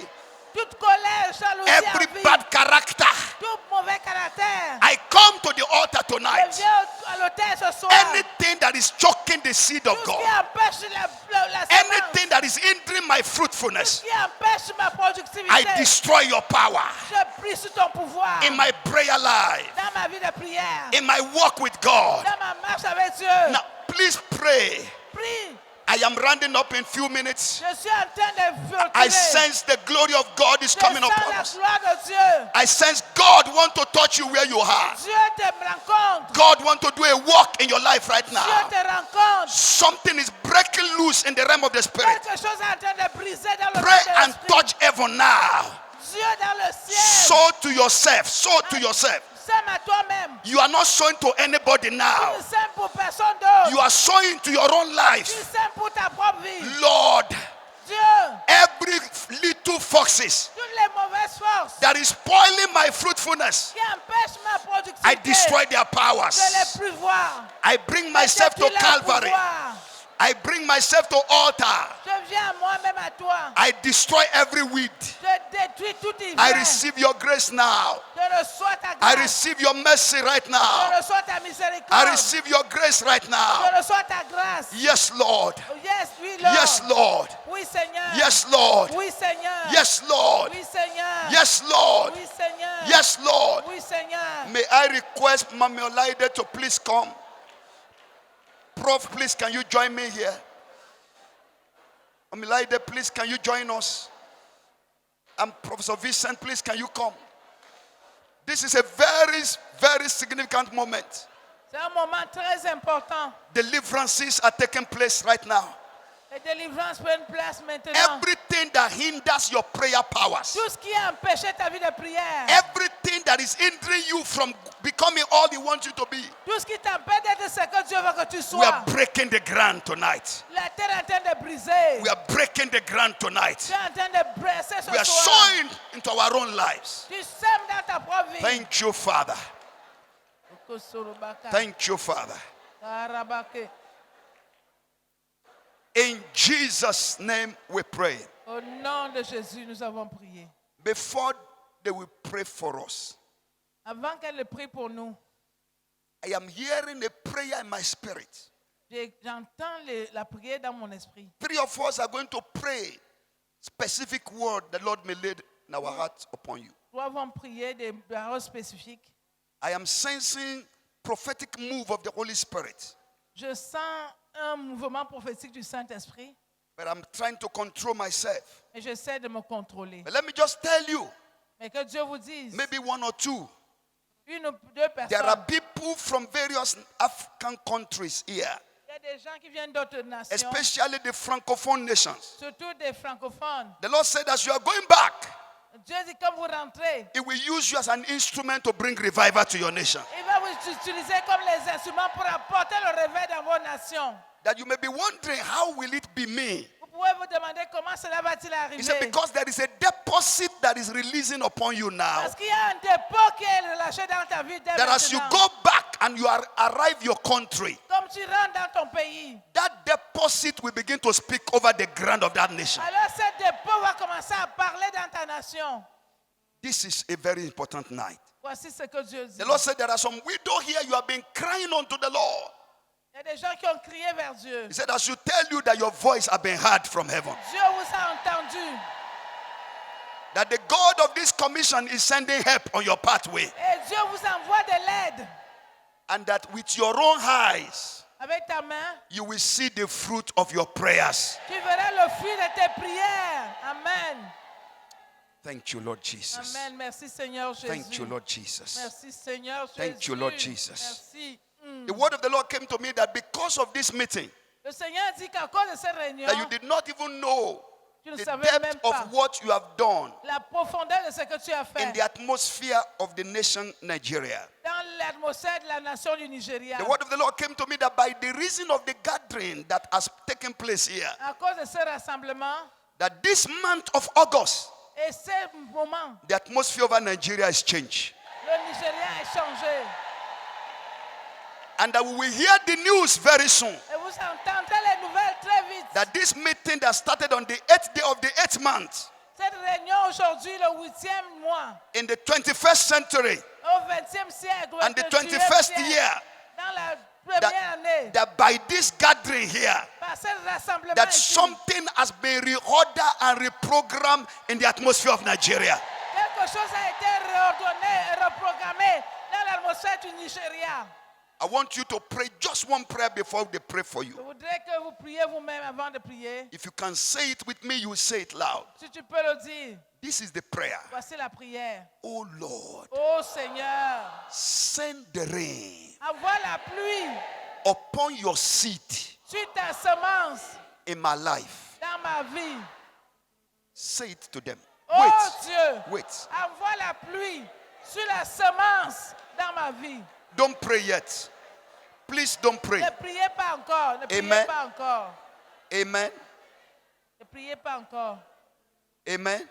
Toute colère, jalousie, every envie, bad character, tout mauvais caractère. I come to the altar Je tonight. viens à l'autel ce soir. Anything that is choking the seed of Tout ce qui God, empêche la anything semence, that is hindering my tout ce fruitfulness, qui empêche ma I productivité, destroy your power je prie sur ton pouvoir. in my prayer life, Dans ma vie de prière, in my walk with God. dans ma marche avec Dieu. Now, please pray. Prie. I am rounding up in few minutes. Je suis en train de I retirer. sense the glory of God is Je coming sens upon la us. gloire de Dieu. I sense God want to touch you where you are. Dieu te rencontre. God want to do a work in your life right Dieu now. te rencontre. Something is breaking loose in the realm of the spirit. Quelque chose est en train de briser dans le Pray monde de and l'esprit. touch heaven now. Dieu dans le ciel. Sow to yourself. Sow to yourself. Sème à toi-même. You are not sowing to anybody Tu now. ne sèmes pour personne d'autre. You are sowing to your own Tu life. sèmes pour ta propre vie. Lord, Dieu, every little foxes toutes les mauvaises forces that is spoiling my fruitfulness, qui empêchent ma productivité, I destroy their je powers. les plus voir. I bring myself to Détruis leur Calvary. pouvoir. I bring myself to altar. Je viens à moi-même à toi. I destroy every weed. Je détruis tout I hiver. receive your grace now. Je reçois ta I grâce. receive your mercy right Je now. reçois ta I miséricorde. receive your grace right Je now. reçois ta grâce. Yes, Lord. Yes, oui, Lord. Yes, Lord. Oui, Seigneur. Yes, Lord. Oui, Seigneur. Yes, Lord. Oui, Seigneur. Yes, Lord. Oui, Seigneur. Yes, Lord. Oui, Seigneur. May I request Mami Olaide to please come? Prof, please, can you join me here? Mami Olaide, please, can you join us? And Professor Vincent, please, can you come? This is a very, very significant moment. C'est un moment très important. Deliverances are taking place right now. Les délivrances prennent place maintenant. Everything that hinders your prayer powers, Tout ce qui a empêché ta vie de prière. everything that is hindering you from becoming all He wants you to be, Tout ce qui t'empêche d'être ce que Dieu veut que tu we are sois. breaking the ground tonight. La terre est en train de briser. We are breaking the ground tonight. Tu es en train de briser ce We are soir. sowing into our own lives. Tu sèmes dans ta propre vie. Thank you, Father. Thank you, Father. In Jesus' name we pray. Au nom de Jésus, nous avons prié. Before they will pray for us, Avant qu'elle prie pour nous, I am hearing a prayer in my spirit. j'entends la prière dans mon esprit. 3 of us are going to pray specific word the Lord may lay in our hearts upon you. Nous avons prié des paroles spécifiques. I am sensing prophetic move of the Holy Spirit, Je sens un mouvement prophétique du Saint-Esprit but I'm trying to control myself. et j'essaie de me contrôler. But let me just tell you, Mais que Dieu vous dise, maybe 1 or 2, une ou deux there are personnes, people from various African countries here, il y a des gens qui viennent d'autres nations, especially the Francophone nations. surtout des francophones. The Lord said, as you are going back, Dieu dit quand vous rentrez, He will use you as an instrument to bring revival to your nation. il va vous utiliser comme les instruments pour apporter le réveil dans vos nations. That you may be wondering, how will it be me? Vous pouvez vous demander comment cela va-t-il He said, arriver. because there is a deposit that is releasing upon you now. Parce qu'il y a un dépôt qui est relâché dans ta vie dès That as you maintenant. go back and you arrive your country, Comme tu rentres dans ton pays, that deposit will begin to speak over the ground of that nation. alors ce dépôt va commencer à parler dans ta nation. This is a very important night. Voici ce que Dieu dit. The Lord said there are some widows here, you have been crying unto the Lord. Il y a des gens qui ont crié vers Dieu. He said, I should tell you that your voice has been heard from heaven. Dieu vous a entendu. That the God of this commission is sending help on your pathway. Et Dieu vous envoie de l'aide. And that with your own eyes, Avec ta main, you will see the fruit of your prayers. tu verras le fruit de tes prières. Amen. Thank you, Lord Jesus. Amen. Merci Seigneur Jésus. Thank you, Lord Jesus. Merci Seigneur Jésus. Thank you, Lord Jesus. Merci. The word of the Lord came to me that because of this meeting, Le Seigneur dit qu'à cause de cette réunion, that you did not even know tu ne the savais depth même pas of what you have done la profondeur de ce que tu as in fait the atmosphere of the nation Nigeria. dans l'atmosphère de la nation du Nigeria. The word of the Lord came to me that by the reason of the gathering that has taken place here, À cause de ce rassemblement that this month of August, et ce moment, the atmosphere over Nigeria is changed. le Nigeria a changé. And that we will hear the news very soon. Et vous entendrez les nouvelles très vite. That this meeting that started on the 8th day of the 8th month, Cette réunion aujourd'hui, le 8e mois, in the 21st century, au 20e siècle, and the 21e 21st siècle, year, dans la première année, that by this gathering here, par ce rassemblement that ici, something has been reordered and reprogrammed in the atmosphere of Nigeria. quelque chose a été réordonné et reprogrammé dans l'atmosphère du Nigeria. I want you to pray just one prayer before they pray for Je you. voudrais que vous priez vous-même avant de prier. If you can say it with me, you will say it loud. Si tu peux le dire, This is the prayer. voici la prière. Oh Lord, Ô Seigneur, send the rain envoie la pluie upon your seed sur ta semence in my life. dans ma vie. Say it to them. Oh Wait, Dieu, wait. envoie la pluie sur la semence dans ma vie. Don't pray yet. Please don't pray. Ne priez pas encore, ne priez Amen. pas encore. Amen. Ne priez pas encore. Amen.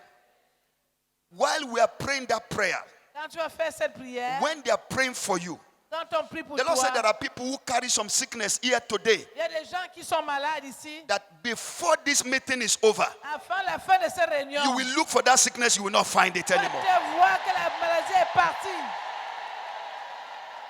While we are praying that prayer, Quand tu vas faire cette prière, when they are praying for you, quand on prie pour the Lord toi, said there are people who carry some sickness here today. il y a des gens qui sont malades ici. That before this meeting is over, Avant la fin de cette réunion, you will look for that sickness, you will not find it tu vas anymore. te voir que la maladie est partie.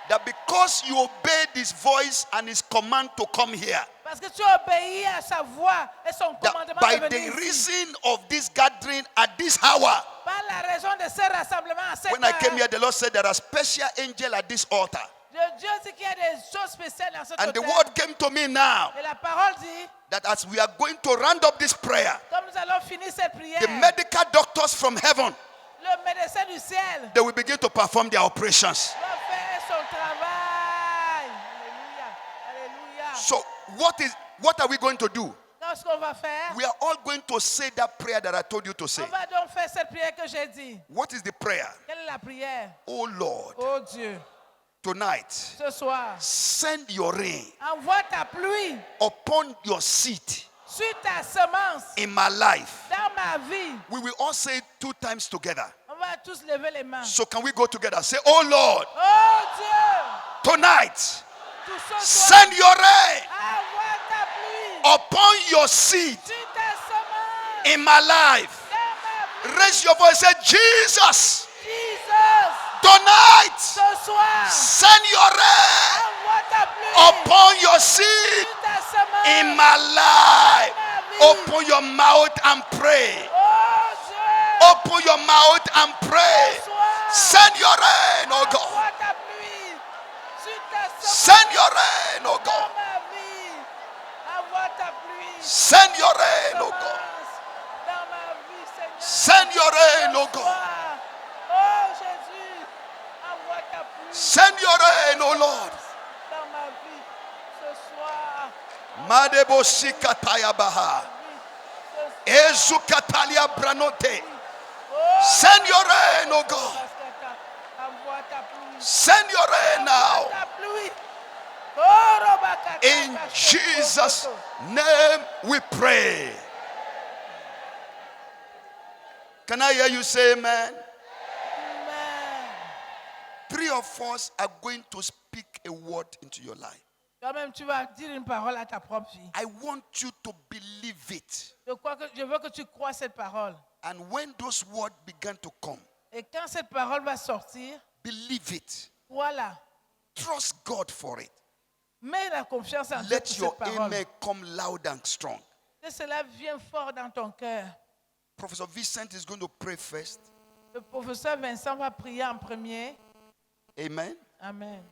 That because you obeyed his voice and his command to come here, Parce que tu obéis à sa voix et son that commandement by de the venir ici. reason of this gathering at this hour, Par la raison de ce rassemblement à cette when I came heure, here, the Lord said there are special angels at this altar. Dieu dit qu'il y a des choses spéciales dans ce And the hôtel. word came to me now Et la parole dit, that as we are going to round up this prayer, comme nous allons finir cette prière, the medical doctors from heaven, le médecin du ciel they will begin to perform their operations. va faire son travail. Alléluia. Alléluia. So what are we going to do? Donc, ce qu'on va faire, We are all going to say that prayer that I told you to say. on va donc faire cette prière que j'ai dit. What is the prayer? Quelle est la prière? Oh Lord, Oh Dieu, tonight, ce soir, send your rain envoie ta pluie upon your seed sur ta semence in my life. dans ma vie. We will all say it 2 times together. On va tous lever les mains. So can we go together? Say, oh Lord, Oh Dieu, tonight, tout ce soir, send your rain envoie ta pluie upon your seed sur ta semence in my life. dans ma vie. Raise your voice, say, Jesus, Jesus, tonight, ce soir, send your rain envoie ta pluie upon your seed sur ta semence in my life. Open your mouth and pray. Oh Dieu, Open your mouth and pray. ce soir, Send your rain, oh God. envoie ta pluie sur ta semence Send your rain, oh dans God. ma vie. Envoie ta pluie, Send your rain, oh God. semence dans ma vie, Seigneur. Send your rain, oh Ce God. soir, oh Jésus, envoie ta pluie Send your rain, oh Lord. dans ma vie ce soir. Madebo sikataya baha. Ezukatalia branote. Send your rain, oh God. Envoie ta pluie. Send your rain now. Ta pluie. Oh, Robakata, In Jesus' name we pray. Can I hear you say amen? Amen. 3 of us are going to speak a word into your life. Toi-même, tu vas dire une parole à ta propre vie. I want you to believe it. Je veux que tu crois cette parole. And when those words begin to come, Et quand cette parole va sortir, believe it. crois-la. Trust God for it. Mets la confiance en Dieu Let pour your cette parole. amen come loud and strong. Que cela vienne fort dans ton cœur. Professor Vincent is going to pray first. Le professeur Vincent va prier en premier. Amen. Amen.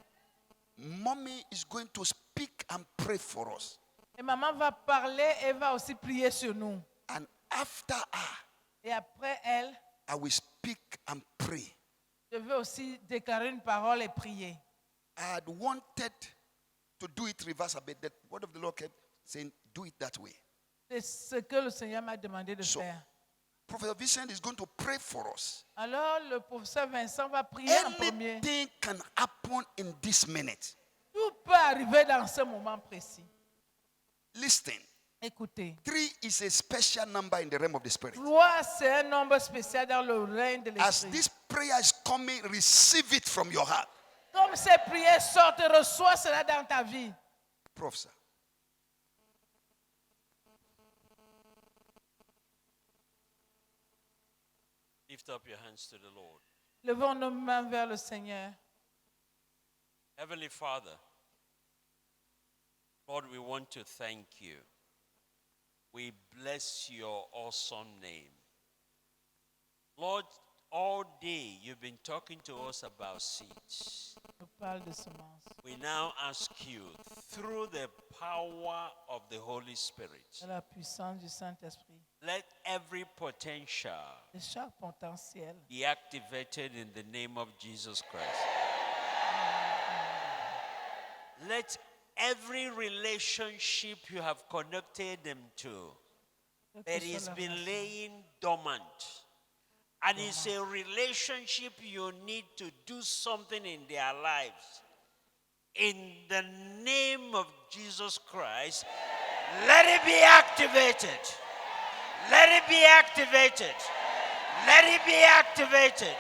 Mommy is going to speak and pray for us. Et maman va parler et va aussi prier sur nous. And after her, Et après elle, I will speak and pray. je veux aussi déclarer une parole et prier. I had wanted to do it reverse a bit. The word of the Lord kept saying, do it that way. C'est ce que le Seigneur m'a demandé de So, faire. Professor Vincent is going to pray for us. Alors, le professeur Vincent va prier en premier. Anything can happen in this minute. Tout peut arriver dans ce moment précis. Listen. Écoutez. 3 is a special number in the realm of the spirit. 3, c'est un nombre spécial dans le règne de As l'esprit. this prayer is coming, receive it from your heart. Comme ces prières sortent, reçois cela dans ta vie. Professor. Lift up your hands to the Lord. Levons nos mains vers le Seigneur. Heavenly Father, Lord, we want to thank you. We bless your awesome name. Lord, all day you've been talking to us about seeds. On parle de semences. We now ask you, through the power of the Holy Spirit, Dans la puissance du Saint-Esprit. let every potential De chaque potentiel. be activated in the name of Jesus Christ. Let every relationship you have connected them to, that has been laying dormant, and it's a relationship you need to do something in their lives. In the name of Jesus Christ, let it be activated. Let it be activated. Let it be activated.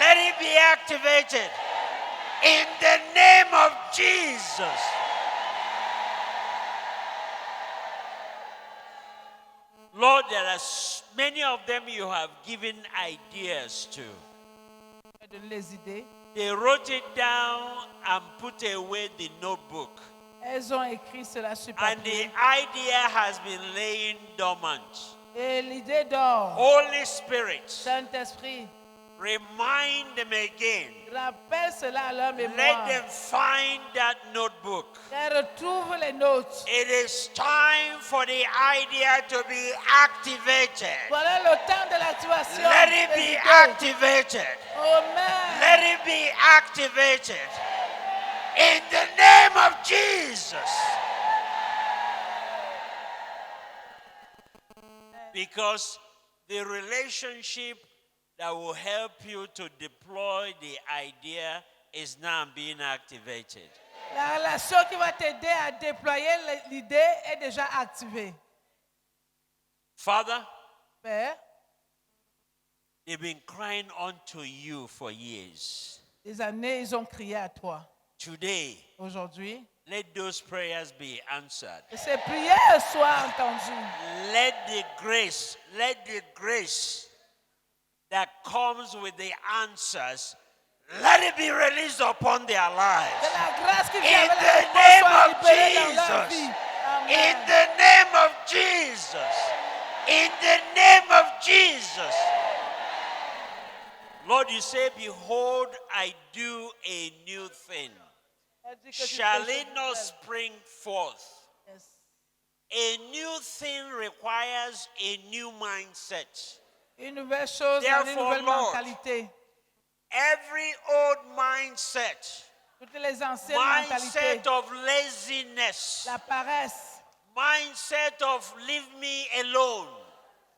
Let it be activated. In the name of Jesus. Lord, there are many of them you have given ideas to. Donne les idées. They wrote it down and put away the notebook. Elles ont écrit cela sur And the papier. idea has been laying dormant. Et l'idée dort. Holy Spirit, Saint-Esprit, remind them again. rappelle cela à leur Let mémoire. them find that notebook. Qu'elles retrouvent les notes. It is time for the idea to be activated. Voilà le temps de l'activation. Let it des be idées. activated. Amen. Let it be activated. In the name of Jesus. Because the relationship that will help you to deploy the idea is now being activated. La relation qui va t'aider à déployer l'idée est déjà activée. Father, Père, they've been crying unto you for years. des années, ils ont crié à toi. Today, Aujourd'hui, let those prayers be answered. que ces prières soient entendues. Let the grace that comes with the answers, let it be released upon their Que lives. la grâce qui In vient avec la the réponse name soit of libérée dans leur Jesus. vie. In Amen. the name of Jesus. In the name of Jesus. Lord, you say, behold, I do a new thing. Elle dit que tu Shall fais it chose not nouvelle. spring forth? Yes. A new thing requires a new mindset. Une nouvelle chose, une Therefore, nouvelle Lord, mentalité. Every old mindset, Toutes les anciennes mentalités. mindset of laziness, La paresse. mindset of leave me alone,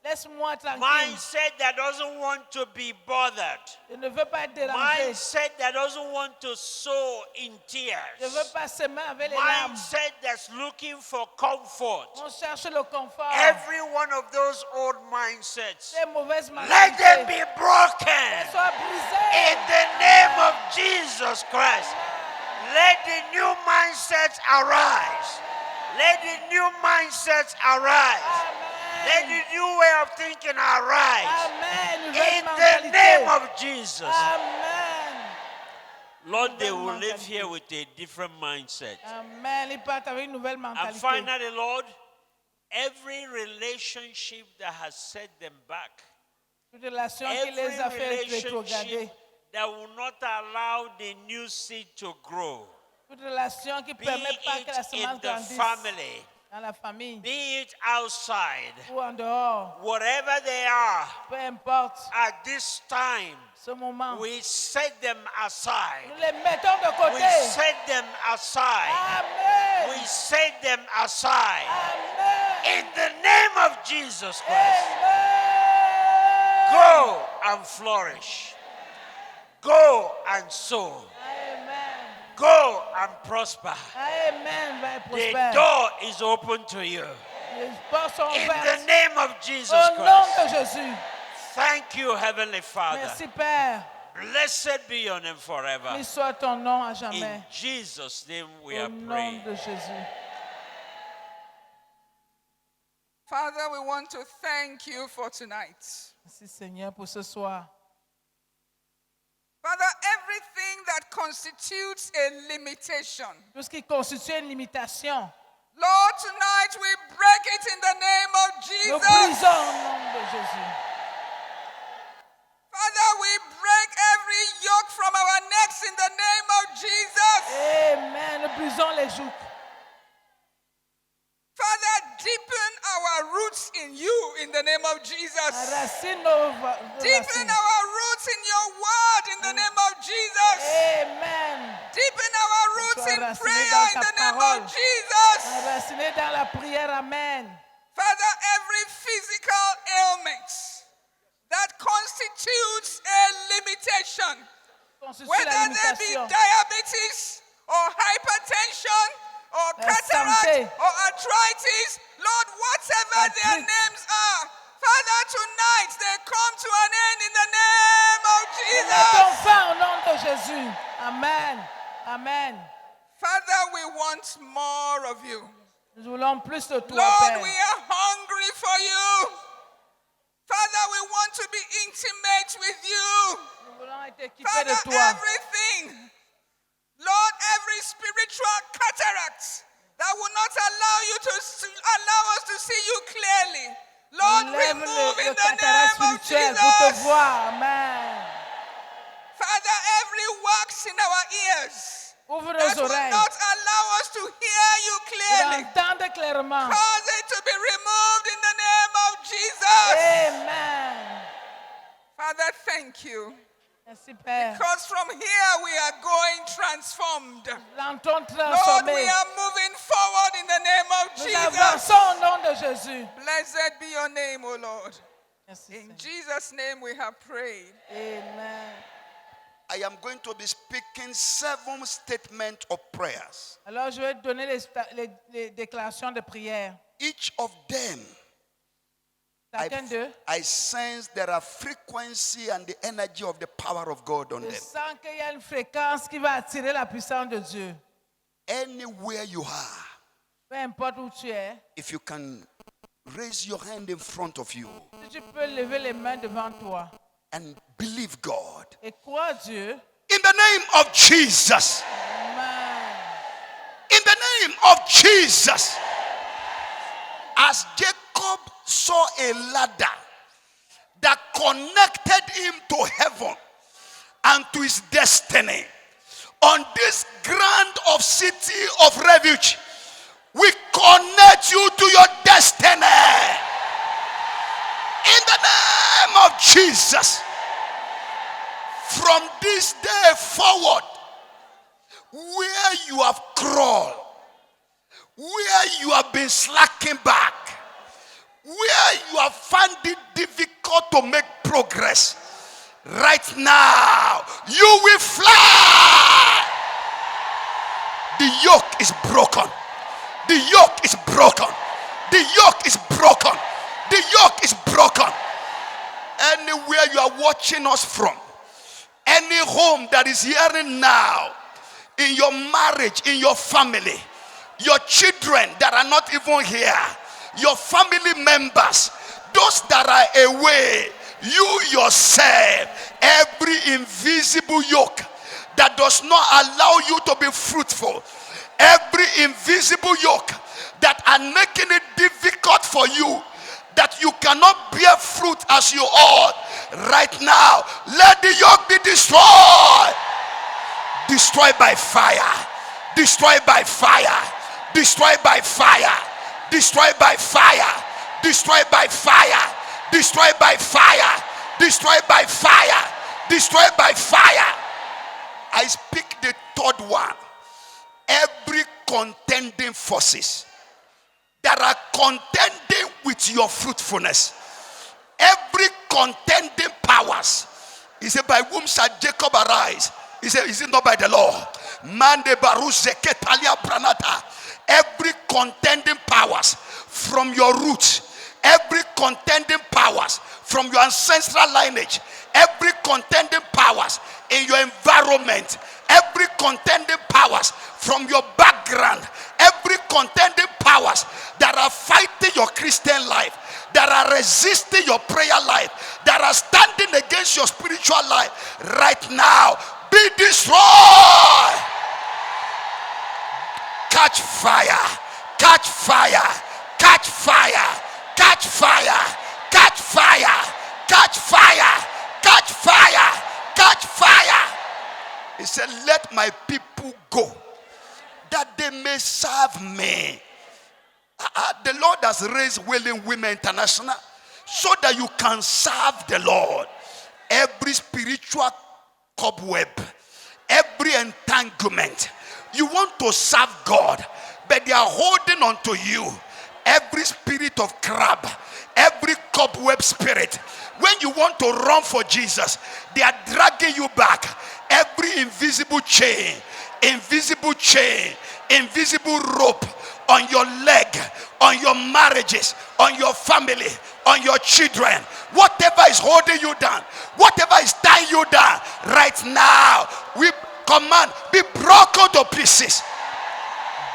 Laisse-moi tranquille. mindset that doesn't want to be bothered, Je ne veux pas être dérangé. mindset that doesn't want to sow in Je ne veux tears, pas semer avec les larmes. mindset that's looking for comfort. On cherche le confort. Every one of those old mindsets, Ces mauvaises let them mentalités. be broken Soient brisées. in the name of Jesus Christ. Let the new mindsets arise. Let the new mindsets arise. Let the new way of thinking arise. Amen. Nouvelle In the name mentalité. of Jesus. Amen. Lord, they will live here with a different mindset. Amen. Ils partent avec une nouvelle And mentalité. finally, Lord, every relationship that has set them back, Toute relation qui les a every fait rétrograder. relationship that will not allow the new seed to grow, Toute relation qui ne be permet pas que la it in semence the grandisse family, dans la famille be it outside, ou en dehors. whatever they are, Peu importe at this time, ce moment. we set them aside. Nous les mettons de We côté. set them aside. Amen. We set them aside. Amen. In the name of Jesus Christ. Amen. Go and flourish. Go and sow. Amen. Go and prosper. Amen. Va être The prospère. door is open to you. Les portes sont In the ouvertes. name of Jesus Au nom Christ. de Jésus. Thank you, Heavenly Father. Merci, Père. Blessed be your name forever. Béni soit ton nom à In jamais. Jesus' name we Au are nom praying. de Jésus. Father, we want to thank you for tonight. Merci, Seigneur, pour ce soir. Father, everything that constitutes a limitation, Tout ce qui constitue une limitation, Lord, tonight we break it in the name of nous Jesus. brisons au nom de Jésus. Father, we break every yoke from our necks in the name of Jesus. Amen. Nous brisons les jougs. Father, deepen our roots in you in the name of Jesus. Enracine nos Deepen racines. our roots in your word in the name of Jesus. Amen. Deepen our roots in Enraciné prayer dans in ta the name parole. of Jesus. Enraciné dans la prière. Amen. Father, every physical ailment that constitutes a limitation, Constitue la whether there be limitation. diabetes or hypertension or La cataract santé. or arthritis, Lord, whatever their Arthrite. names are, Father, tonight they come to an end in the name of Mettons Jesus. fin au nom de Jésus. Amen. Amen. Father, we want more of you. Nous voulons plus de toi, Lord, Père. we are hungry for you. Father, we want to be intimate with you. Nous voulons être équipés Father, de toi. everything, Lord, every spiritual cataract that will not allow you to allow us to see you clearly, Lord, Lève remove in le the cataracte name of spirituel pour te Jesus. voir. Amen. Father, every wax in our ears Ouvre that nos will oreilles not allow us to hear you pour clearly, entendre clairement. cause it to be removed in the name of Jesus. Amen. Father, thank you. Merci, Père. Because from here we are going transformed. L'entendre Lord, we transformé. are moving forward in the name of Nous Jesus. avançons au nom de Jésus. Blessed be your name, O Lord. Merci, In Seigneur. Jesus' name we have prayed. Amen. I am going to be speaking 7 statements of prayers. Alors, je vais te donner les déclarations de prière. Each of them, Chacun d'eux, I sense there are frequency and the energy of the power of God on je them. sens qu'il y a une fréquence qui va attirer la puissance de Dieu. Anywhere you are, Peu importe où tu es, if you can raise your hand in front of you si tu peux lever les mains devant toi and believe God. et croire Dieu, In the name of Jesus. Amen. In the name of Jesus. As Jacob saw a ladder that connected him to heaven and to his destiny, on this ground of city of refuge, we connect you to your destiny. In the name of Jesus. From this day forward, where you have crawled, where you have been slacking back, where you have found it difficult to make progress, right now you will fly. The yoke is broken. The yoke is broken. The yoke is broken. The yoke is broken. Anywhere you are watching us from, any home that is hearing now, in your marriage, in your family, your children that are not even here, your family members, those that are away, you yourself, every invisible yoke that does not allow you to be fruitful, every invisible yoke that are making it difficult for you, that you cannot bear fruit as you ought, right now, let the yoke be destroyed. Destroyed by fire. Destroyed by fire. Destroyed by fire. Destroyed by fire. Destroyed by fire. Destroyed by fire. Destroyed by fire. Destroyed by fire. I speak the third one. Every contending forces that are contending with your fruitfulness, every contending powers. He said, by whom shall Jacob arise? He said, is it not by the Lord? Mande baruze ketalia pranata. Every contending powers from your roots, every contending powers from your ancestral lineage, every contending powers in your environment, every contending powers from your background, every contending powers that are fighting your Christian life, that are resisting your prayer life, that are standing against your spiritual life, right now, be destroyed. Catch fire, catch fire, catch fire, catch fire, catch fire, catch fire, catch fire, catch fire. He said, let my people go, that they may serve me. The Lord has raised Wailing Women International so that you can serve the Lord. Every spiritual cobweb, every entanglement, you want to serve God, but they are holding on to you. Every spirit of crab, every cobweb spirit, when you want to run for Jesus, they are dragging you back. Every invisible chain, invisible rope on your leg, on your marriages, on your family, on your children, whatever is holding you down, whatever is tying you down, right now, we command, be broken to pieces.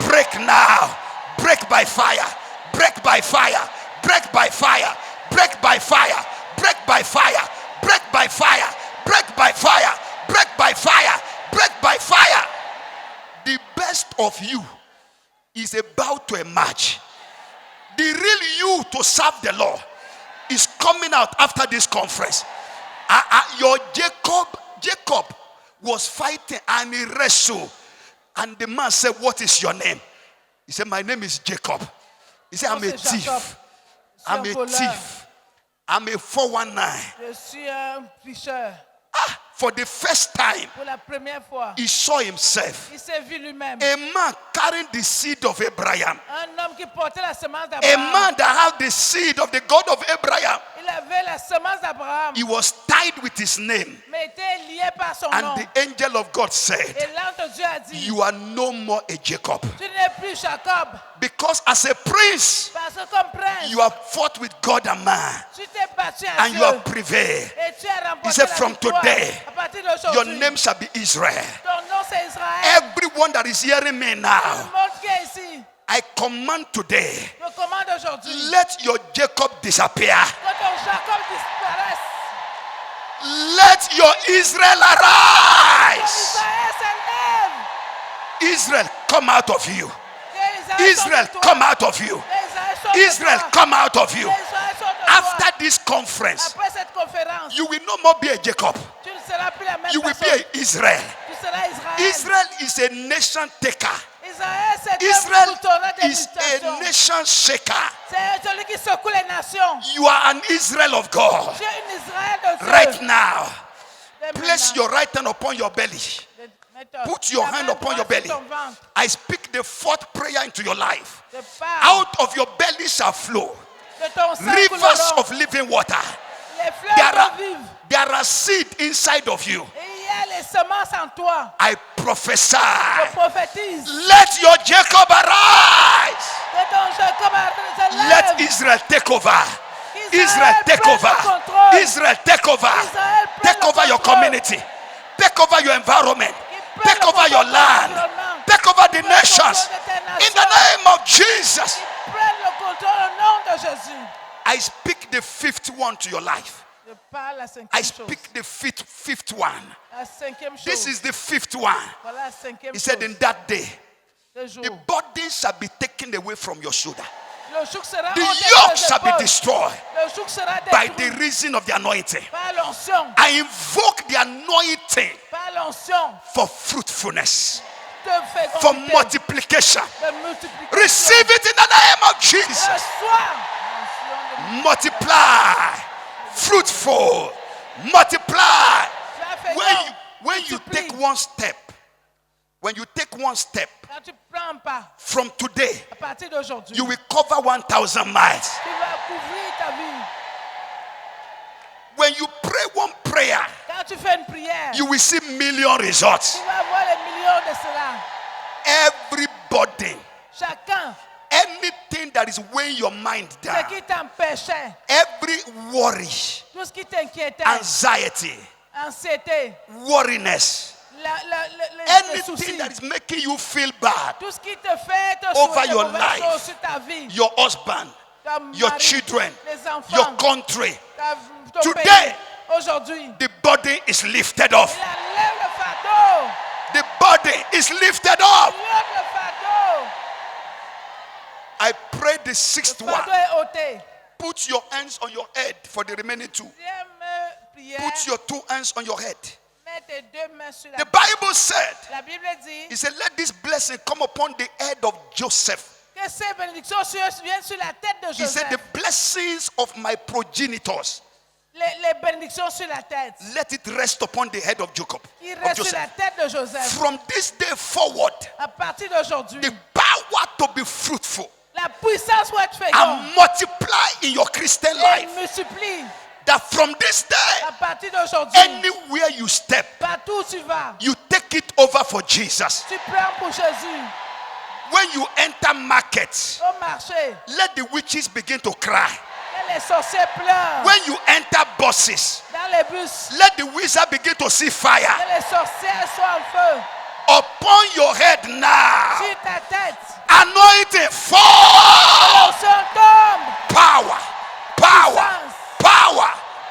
Break now, break by fire, break by fire, break by fire, break by fire, break by fire, break by fire, break by fire, break by fire, break by fire. The best of you is about to emerge. The real you to serve the Lord is coming out after this conference. Your Jacob was fighting and he wrestled. And the man said, what is your name? He said, my name is Jacob. He said, I'm a thief. I'm a thief. I'm a 419. Je suis un tricheur. For the first time, Pour la première fois, he saw himself. il s'est vu lui-même. A man carrying the seed of Abraham. Un homme qui portait la semence A d'Abraham. man that had the seed of the God of Abraham. Il avait la semence d'Abraham, He was tied with his name. mais était lié par son And nom. the angel of God said, Et l'ange de Dieu a dit, you are no more a Jacob. tu n'es plus Jacob. Because as a prince, Parce que comme prince, you have fought with God and man. tu t'es battu à And Dieu. you have prevailed. Et tu as remporté He said, la from victoire. today, À partir your d'aujourd'hui, name shall be Israel. ton nom c'est Israël. Everyone that is hearing me Tout now, le monde qui est ici, I command today, je commande aujourd'hui. let your Jacob disappear. Que ton Jacob disparaisse. Let your Israel Que arise. Israël s'élève. Israel, come out of you. Que Israel, sorte de toi. come out of you. Que Israël sorte de Israel, toi. come out of you. Que Israël sorte de toi. After this conference, Après cette conférence, you will no more be a Jacob. tu ne seras plus la même You will personne. be a Israel. Tu seras Israël. Israel is a nation taker. Israël, c'est Israel un tournant des is a mutations. nation shaker. C'est celui qui secoue les nations. You are an Israel of God. Tu es une Israël de Dieu. Right now, Dès place maintenant, your right hand upon your belly. Put your la hand main upon your droite belly. sur ton ventre. I speak the fourth prayer into your life. Je parle Out of your belly shall flow de ton sang rivers couleront. of living water. Les fleuves There d'eau are, vive. there are seed inside of you. Et il y a les semences en toi. I prophesy. Je prophétise. Let your Jacob arise. Que ton Jacob se lève. Let Israel take over. Israël Israel take prenne over. le contrôle. Israel take over. Israël prenne Take le over your contrôle. community. Take over your environment. Qu'il prenne Take le over your contrôle de land. l'environnement. Take over the Qu'il prenne le nations. contrôle de tes In the nations. name of Jesus. Qu'il prenne le contrôle au nom de Jésus. I speak the fifth one to your life. Je parle la cinquième I chose. speak the fifth one. La cinquième chose. This is the fifth one. Voilà la cinquième He said, chose. in that day, Ce jour. the burden shall be taken away from your shoulder. Le joug sera The ôté de yoke tes shall be épaules. destroyed Le joug sera by détruit the reason of the anointing. par l'onction. I invoke the anointing Par l'onction for fruitfulness, de fécondité, for multiplication. de multiplication. Receive it in the name of Jesus. Reçois l'onction de Multiply, fruitful, multiply. multiplication. When you take one step, when you take one step Quand tu prends un pas, from today, à partir d'aujourd'hui, you will cover 1,000 miles. tu vas couvrir ta vie. une prière, you will see million results. tu vas voir les millions de cela. Everybody, Chacun, anything that is weighing your mind ce down, qui t'empêchait, every worry, tout ce qui t'inquiétait, anxiety, anxiété, worriness, les anything soucis, that is making you feel bad, tout ce qui te fait te over souhaiter your mauvaises life, choses sur ta vie, your husband, ton your mari, children, les enfants, your country, ton today, pays. Aujourd'hui, the body is lifted off. il enlève le fardeau. The body is lifted up. Il enlève le fardeau. I pray the sixth Le one. fardeau est ôté. Put your hands on your head for the remaining two. Deuxième prière, Put your two hands on your head. mets tes deux mains sur la The tête. Bible said, La Bible dit He said, let this blessing come upon the head of Joseph. que ces bénédictions viennent sur la tête de He said, Joseph. the blessings of my progenitors, Les bénédictions sur la tête. let it rest upon the head of Jacob. Il Of reste sur la Joseph. tête de Joseph. From this day forward, À partir d'aujourd'hui, the power to be fruitful la puissance va être féconde. and multiply in your Christian Et life. multiplie. That from this day, À partir d'aujourd'hui, anywhere you step, partout où tu vas, you take it over for Jesus. tu prends pour Jésus. When you enter markets, Au marché, let the witches begin to cry. que les sorciers pleurent. When you enter buses, Dans les bus, let the wizard begin to see fire que les sorcières soient en feu. upon your head now. Sur ta tête, Anointing fall. l'onction tombe. Power, power, power,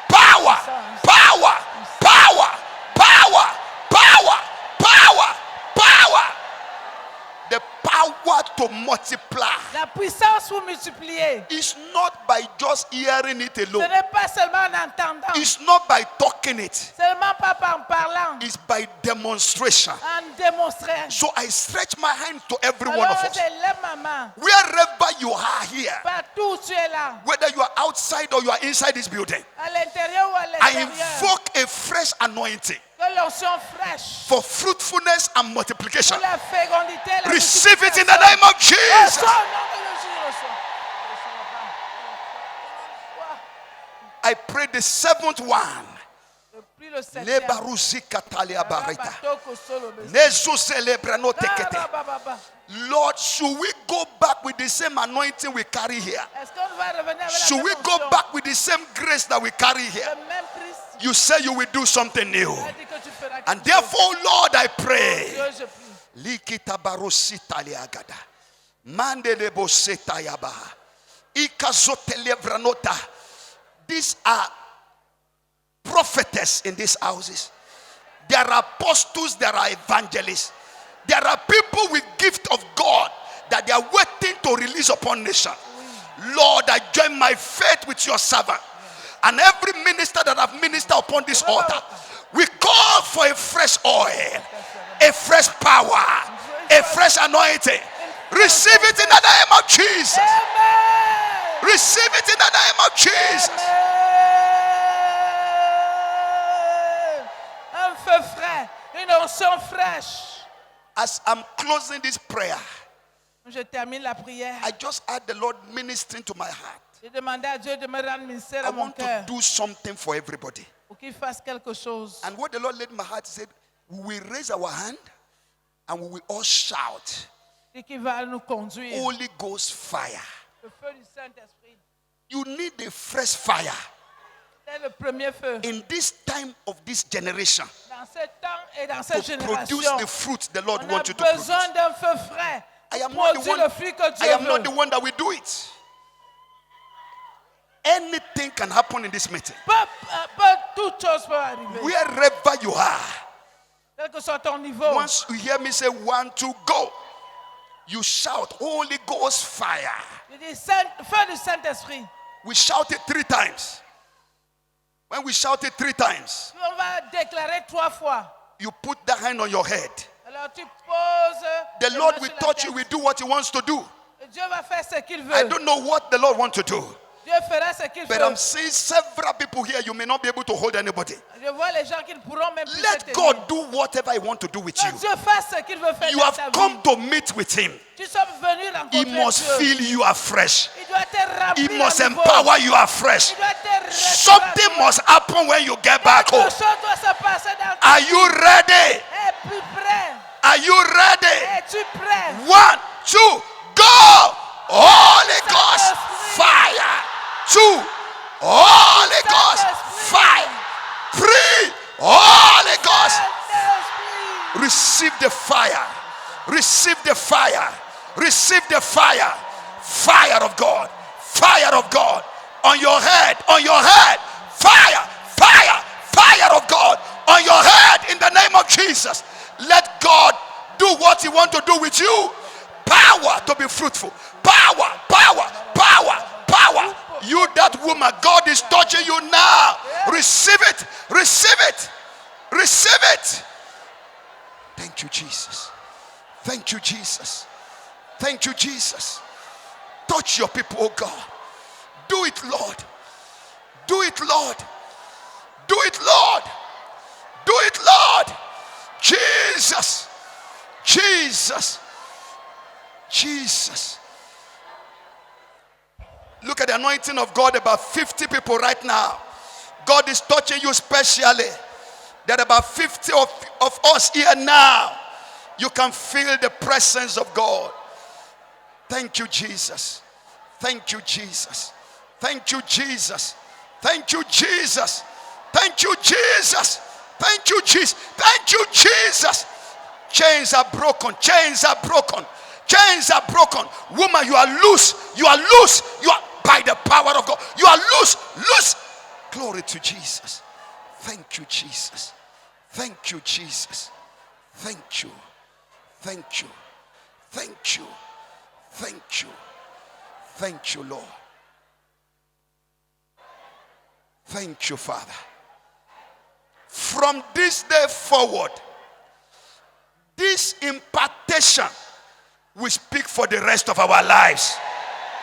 power, power, power, power, power, power, power. The power to multiply La puissance pour multiplier. is not by just hearing it Ce alone. n'est pas seulement en entendant, It's not by talking it. seulement pas en parlant, It's by demonstration. en démontrant. So I stretch my hand to every one Alors of je us. lève ma main. Wherever you are here, Partout où tu es là, whether you are outside or you are inside this building, à l'intérieur ou à I l'extérieur, invoke a fresh anointing que l'onction fraîche for fruitfulness and multiplication. pour la fécondité, la Receive it in the multiplication. name of Jesus. Reçois au nom de Jésus, reçois. I pray the seventh one. Je prie le septième. Lebarusi katalia barita. Rabatoko solo besi. Nezo celebrano tekete. Rabababa. Lord, should we go back with the same anointing we carry here? Est-ce qu'on va revenir avec la Should we même go onction? back with the same grace that we carry here? Le même Christ You say you will do something new. a dit que tu feras And quelque chose. therefore, Lord, I pray. Dieu, je prie. Likita barosita liagada. Mandele boseta yaba. Ikazotele vranota. These are prophetess in these houses. There are apostles, there are evangelists. There are people with gift of God that they are waiting to release upon nation. Lord, I join my faith with your servant. And every minister that have ministered upon this altar, we call for a fresh oil, a fresh power, a fresh anointing. Receive it in the name of Jesus. Amen. Receive it in the name of Jesus. Amen. Un feu frais, une onction fraîche. As I'm closing this prayer, Je termine la prière. I just had the Lord ministering to my heart. J'ai demandé à Dieu de me rendre ministère I à mon want to cœur do something for everybody. pour qu'il fasse quelque chose. And what the Lord laid in my heart, he said, we will raise our hand and we will all shout, Et qui va nous conduire. Holy Ghost fire. Le feu du Saint-Esprit. You need a fresh fire. C'est le premier feu. In this time of this generation, Dans ce temps et dans cette to produce génération, the fruit the Lord on a wants you to produce. besoin d'un feu frais. I am Pour not the produire one, le fruit que I Dieu am not the veut. one that will do it. Anything can happen in this meeting. Toute chose peut arriver. Wherever you are, Quel que soit ton niveau. once you hear me say 1, 2, go, you shout Holy Ghost fire. Je dis feu du Saint-Esprit. We shout it 3 times. When we shout it 3 times, Puis on va déclarer 3 fois. you put that hand on your head. Alors tu poses. The les Lord mains will sur la touch tête. you, will do what He wants to do. Et Dieu va faire ce qu'il I veut. don't know what the Lord wants to do. Dieu fera ce qu'il But I'm veut. seeing several people here, you may not be able to hold anybody. Je vois les gens qui ne pourront même plus se Let tenir. God do whatever He wants to do with Que you. Dieu fasse ce qu'il veut faire You dans have ta come vie. to meet with Him. Tu sommes venu rencontrer He must Dieu. fill you afresh. Il doit te remplir He must à nouveau. empower you afresh. Il doit te restaurer Something à nouveau. must happen when you get back Quelque home. chose doit se passer dans ta Are vie. you ready? Es plus prêt? Are you ready? Es-tu prêt? 1, 2, go! Holy Ghost, fire. 2, Holy Ghost, fire. 3, Holy Ghost. Saint-Esprit. Receive the fire. Receive the fire. Receive the fire. Fire of God. Fire of God. On your head. On your head. Fire. Fire. Fire of God. On your head in the name of Jesus. Let God do what He wants to do with you. Power to be fruitful. Power. Power. Power. Power. You, that woman, God is touching you now. Receive it. Receive it. Receive it. Thank you, Jesus. Thank you, Jesus. Thank you, Jesus. Touch your people, oh God. Do it, Lord. Do it, Lord. Do it, Lord. Do it, Lord. Jesus. Jesus. Jesus. Look at the anointing of God. About 50 people right now. God is touching you specially. There are about 50 of us here now. You can feel the presence of God. Thank you, Jesus. Thank you, Jesus. Thank you, Jesus. Thank you, Jesus. Thank you, Jesus. Thank you, Jesus. Thank you, Jesus. Chains are broken. Chains are broken. Chains are broken. Woman, you are loose. You are loose. You are by the power of God. You are loose. Loose. Glory to Jesus. Thank you, Jesus. Thank you, Jesus. Thank you. Thank you. Thank you. Thank you. Thank you, Lord. Thank you, Father. From this day forward, this impartation will speak for the rest of our lives.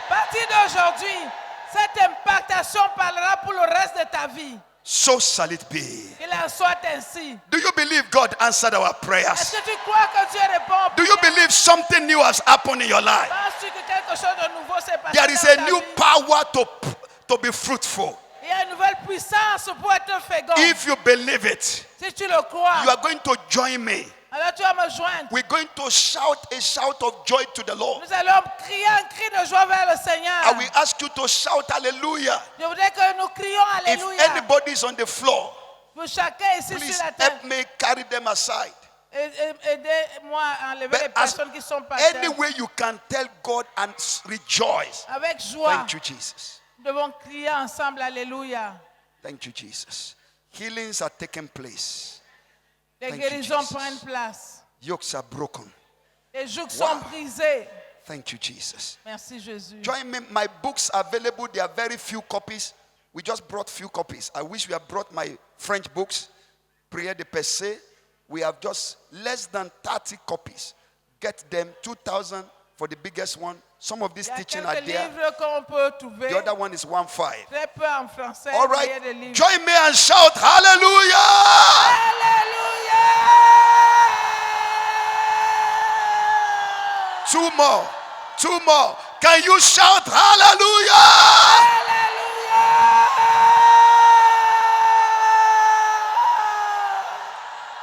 À partir d'aujourd'hui, cette impactation parlera pour le reste de ta vie. So shall it be. Qu'il en soit ainsi. Do you believe God answered our Est-ce prayers? que tu crois que Dieu répond aux Do you prières? believe something new has happened in your life? Penses-tu que quelque chose de nouveau s'est passé There is dans a ta new vie? power to be fruitful. Il y a une nouvelle puissance pour être fécond. If you believe it, Si tu le crois, you are going to join me. alors tu vas me joindre. We're going to shout a shout of joy to the Lord. Nous allons crier un cri de joie vers le Seigneur. I will ask you to shout hallelujah. Je voudrais que nous crions If Alléluia. anybody is on the floor, Pour chacun ici please sur la terre. help me carry them aside. Aidez-moi à enlever But les as personnes qui sont par terre. any way you can tell God and rejoice. Avec joie, Thank you, Jesus. nous devons crier ensemble Alléluia. Thank you, Jesus. Healings are taking place. Les Thank you, guérisons Jesus. prennent place. Yokes are broken. Les jougs sont brisés. Thank you, Jesus. Merci Jésus. Join me. My books are available. There are very few copies. We just brought few copies. I wish we had brought my French books. Prière de Percé. We have just less than 30 copies. Get them. 2,000 for the biggest one. Some of these Il y a teaching are quelques there. livres qu'on peut trouver. The other one is 1.5. Très peu en français. All mais il y a right. des livres. Join me and shout hallelujah. Alléluia! Two more. Two more. Can you shout hallelujah?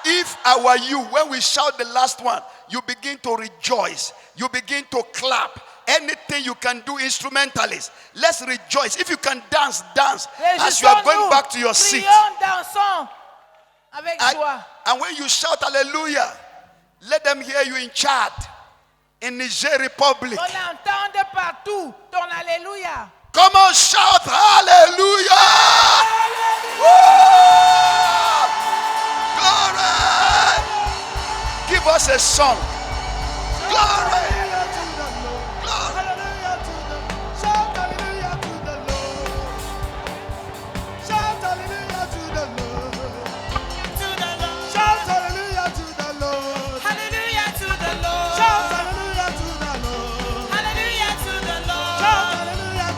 If I were you, when we shout the last one, you begin to rejoice. You begin to clap. Anything you can do, instrumentalist. Let's rejoice. If you can dance, dance. As you are going back to your seat. Crions, dansons avec joie. And when you shout hallelujah, let them hear you in Chad, in Niger Republic. On entend de partout ton Alléluia. Come on, shout hallelujah! Woo! Glory! Give us a song. Glory! Hallelujah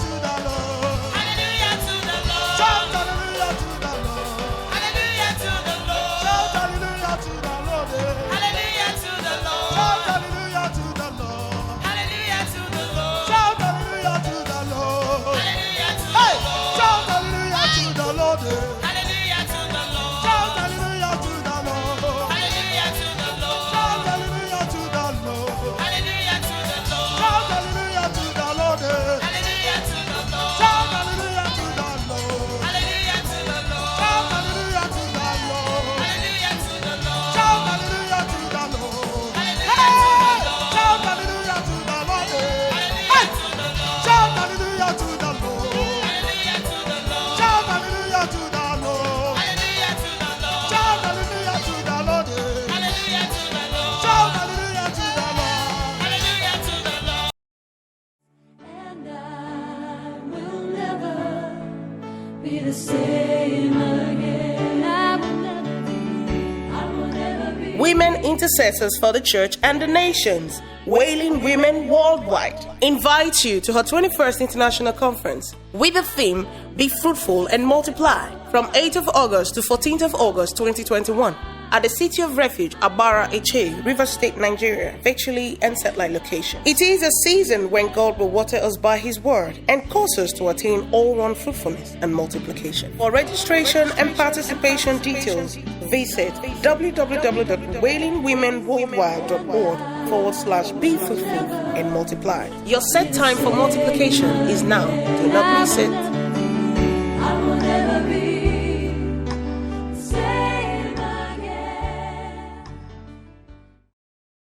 be the same again. I will never be, I will never be. Women Intercessors for the Church and the Nations, Wailing Women Worldwide, invites you to her 21st International Conference with the theme, Be Fruitful and Multiply, from 8th of August to 14th of August 2021 at the City of Refuge, Abara, Eche, Rivers State, Nigeria, virtually and satellite location. It is a season when God will water us by His word and cause us to attain all-round fruitfulness and multiplication. For registration and participation details, visit www.wailingwomenworldwide.org/be fruitful and multiply. Your set time for multiplication is now. Do not miss it.